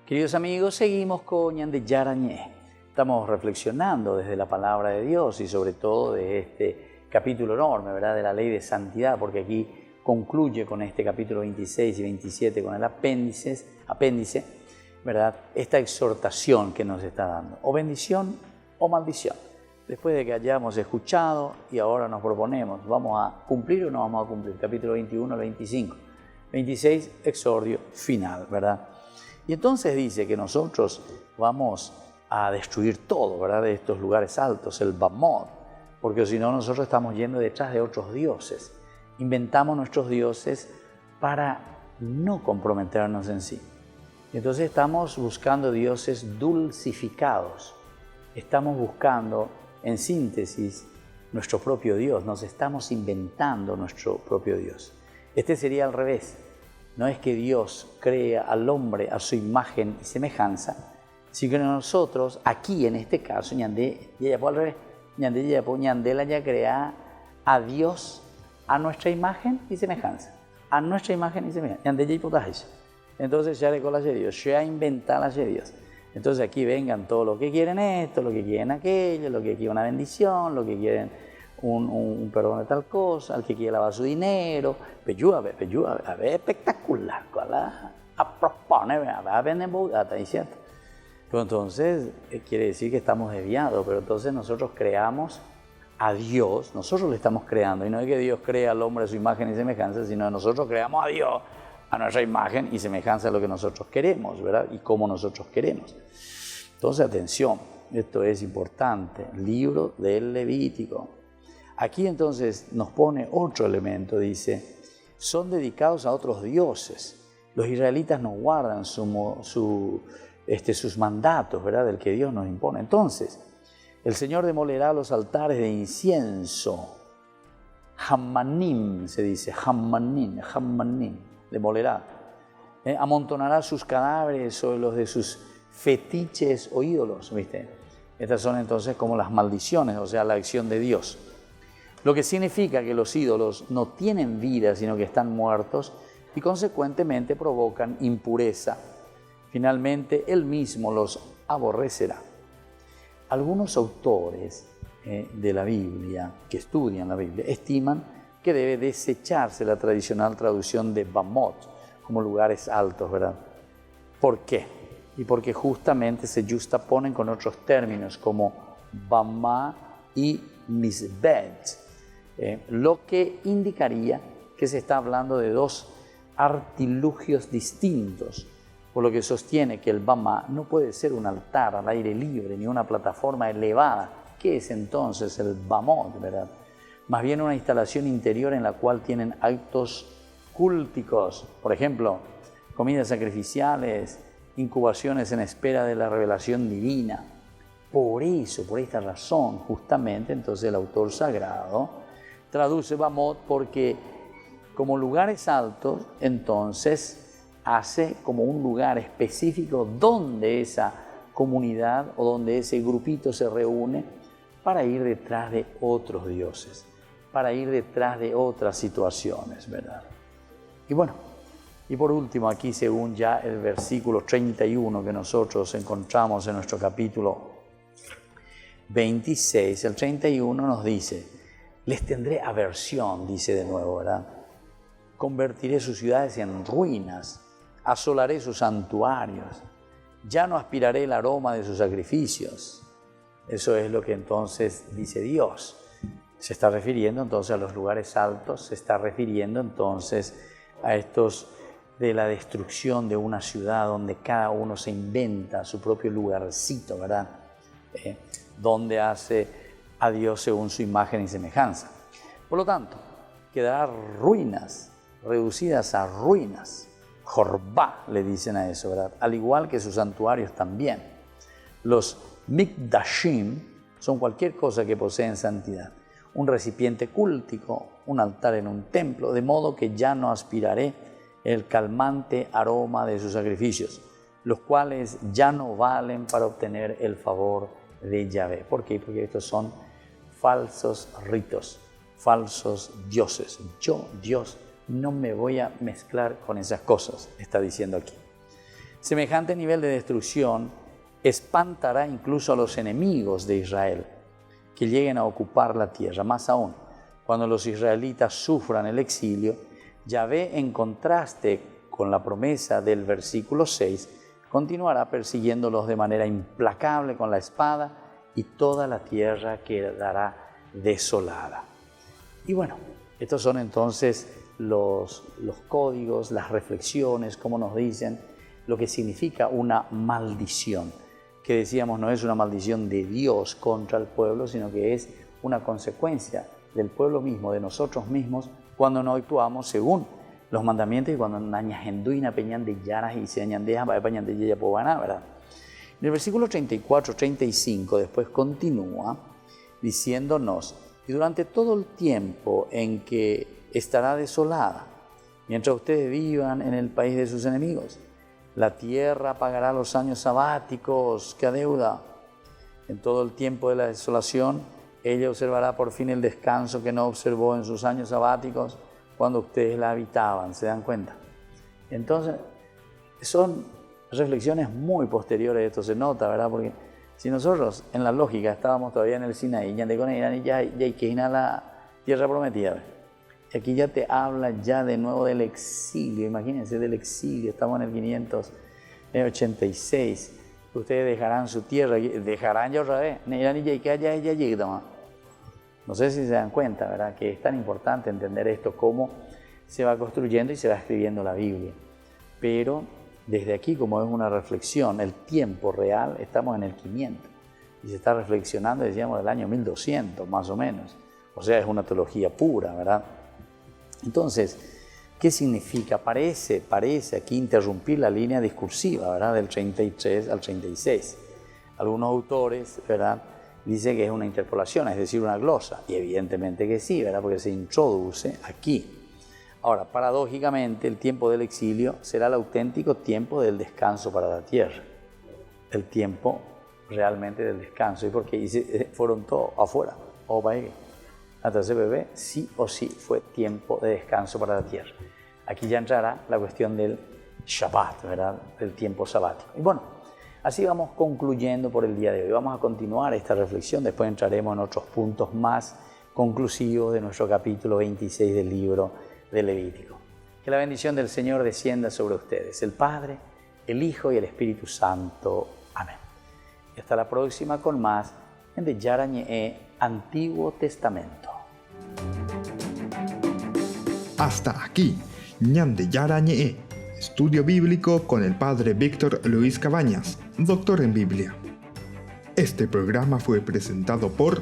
Queridos amigos, seguimos con Ñande Yarañé. Estamos reflexionando desde la palabra de Dios y sobre todo de este capítulo enorme, ¿verdad?, de la ley de santidad, porque aquí concluye con este capítulo 26 y 27 con el apéndice, ¿verdad?, esta exhortación que nos está dando, o bendición o maldición. Después de que hayamos escuchado y ahora nos proponemos, ¿vamos a cumplir o no vamos a cumplir? Capítulo 21 al 25, 26, exordio final, ¿verdad? Y entonces dice que nosotros vamos a destruir todo, ¿verdad?, de estos lugares altos, el Bamot, porque si no nosotros estamos yendo detrás de otros dioses. Inventamos nuestros dioses para no comprometernos en sí. Entonces estamos buscando dioses dulcificados. Estamos buscando, en síntesis, nuestro propio Dios. Nos estamos inventando nuestro propio Dios. Este sería al revés. No es que Dios crea al hombre a su imagen y semejanza, sino que nosotros, aquí en este caso, Ñande ya crea a Dios a nuestra imagen y semejanza. A nuestra imagen y semejanza. Entonces ya le cola a Dios, ya inventa a Dios. Entonces aquí vengan todos los que quieren esto, los que quieren aquello, los que quieren una bendición, los que quieren un perdón de tal cosa, el que quiere lavar su dinero. A ver, espectacular. A propone, a ver, ¿cierto? Pero entonces quiere decir que estamos desviados, pero entonces nosotros creamos a Dios, nosotros le estamos creando, y no es que Dios crea al hombre a su imagen y semejanza, sino que nosotros creamos a Dios a nuestra imagen y semejanza a lo que nosotros queremos, ¿verdad? Y cómo nosotros queremos. Entonces, atención, esto es importante, libro del Levítico. Aquí entonces nos pone otro elemento, dice, son dedicados a otros dioses. Los israelitas no guardan sus mandatos, ¿verdad?, del que Dios nos impone. Entonces, el Señor demolerá los altares de incienso. Hammanim se dice, Hammanim, demolerá. Amontonará sus cadáveres sobre los de sus fetiches o ídolos, ¿viste? Estas son entonces como las maldiciones, o sea, la acción de Dios. Lo que significa que los ídolos no tienen vida, sino que están muertos y consecuentemente provocan impureza. Finalmente, Él mismo los aborrecerá. Algunos autores de la Biblia, que estudian la Biblia, estiman que debe desecharse la tradicional traducción de Bamot como lugares altos, ¿verdad? ¿Por qué? Y porque justamente se justaponen con otros términos como Bamá y Misbet, lo que indicaría que se está hablando de dos artilugios distintos, por lo que sostiene que el Bamá no puede ser un altar al aire libre ni una plataforma elevada. ¿Qué es entonces el Bamot, verdad? Más bien una instalación interior en la cual tienen actos cúlticos, por ejemplo, comidas sacrificiales, incubaciones en espera de la revelación divina. Por eso, por esta razón, justamente, entonces el autor sagrado traduce Bamot porque como lugares altos, entonces hace como un lugar específico donde esa comunidad o donde ese grupito se reúne para ir detrás de otros dioses, para ir detrás de otras situaciones, ¿verdad? Y bueno, y por último aquí según ya el versículo 31 que nosotros encontramos en nuestro capítulo 26, el 31 nos dice, les tendré aversión, dice de nuevo, ¿verdad? Convertiré sus ciudades en ruinas, asolaré sus santuarios, ya no aspiraré el aroma de sus sacrificios. Eso es lo que entonces dice Dios. Se está refiriendo entonces a los lugares altos, se está refiriendo entonces a estos de la destrucción de una ciudad donde cada uno se inventa su propio lugarcito, ¿verdad? Donde hace a Dios según su imagen y semejanza. Por lo tanto, quedará ruinas, reducidas a ruinas. Jorbá le dicen a eso, ¿verdad? Al igual que sus santuarios también. Los mikdashim son cualquier cosa que poseen santidad. Un recipiente cúltico, un altar en un templo, de modo que ya no aspiraré el calmante aroma de sus sacrificios, los cuales ya no valen para obtener el favor de Yahvé. ¿Por qué? Porque estos son falsos ritos, falsos dioses. Yo, Dios, no me voy a mezclar con esas cosas, está diciendo aquí. Semejante nivel de destrucción espantará incluso a los enemigos de Israel que lleguen a ocupar la tierra. Más aún, cuando los israelitas sufran el exilio, Yahvé, en contraste con la promesa del versículo 6, continuará persiguiéndolos de manera implacable con la espada y toda la tierra quedará desolada. Y bueno, estos son entonces los códigos, las reflexiones, como nos dicen, lo que significa una maldición, que decíamos no es una maldición de Dios contra el pueblo, sino que es una consecuencia del pueblo mismo, de nosotros mismos, cuando no actuamos según los mandamientos y cuando nañajenduina peñan de yaras y se añandeja para peñan de yaya pobana, ¿verdad? En el versículo 34-35 después continúa diciéndonos, y durante todo el tiempo en que estará desolada, mientras ustedes vivan en el país de sus enemigos, la tierra pagará los años sabáticos que adeuda. En todo el tiempo de la desolación, ella observará por fin el descanso que no observó en sus años sabáticos cuando ustedes la habitaban. ¿Se dan cuenta? Entonces, son reflexiones muy posteriores. Esto se nota, ¿verdad? Porque si nosotros en la lógica estábamos todavía en el Sinaí, ya hay que ir a la tierra prometida. Y aquí ya te habla ya de nuevo del exilio. Imagínense, del exilio. Estamos en el 586. Ustedes dejarán su tierra, dejarán ya otra vez. No sé si se dan cuenta, ¿verdad? Que es tan importante entender esto, cómo se va construyendo y se va escribiendo la Biblia. Pero desde aquí, como es una reflexión, el tiempo real, estamos en el 500. Y se está reflexionando, decíamos, del año 1200, más o menos. O sea, es una teología pura, ¿verdad? Entonces, ¿qué significa? Parece aquí interrumpir la línea discursiva, ¿verdad? Del 33 al 36. Algunos autores, ¿verdad?, dicen que es una interpolación, es decir, una glosa. Y evidentemente que sí, ¿verdad?, porque se introduce aquí. Ahora, paradójicamente, el tiempo del exilio será el auténtico tiempo del descanso para la tierra. El tiempo realmente del descanso. ¿Y por qué? Fueron todos afuera. O para qué. Entonces, bebé, sí o sí fue tiempo de descanso para la tierra. Aquí ya entrará la cuestión del Shabbat, ¿verdad?, del tiempo sabático. Y bueno, así vamos concluyendo por el día de hoy. Vamos a continuar esta reflexión, después entraremos en otros puntos más conclusivos de nuestro capítulo 26 del libro de Levítico. Que la bendición del Señor descienda sobre ustedes, el Padre, el Hijo y el Espíritu Santo. Amén. Y hasta la próxima con más en de Yarañe, Antiguo Testamento. Hasta aquí, Ñande Yarañe, estudio bíblico con el Padre Víctor Luis Cabañas, doctor en Biblia. Este programa fue presentado por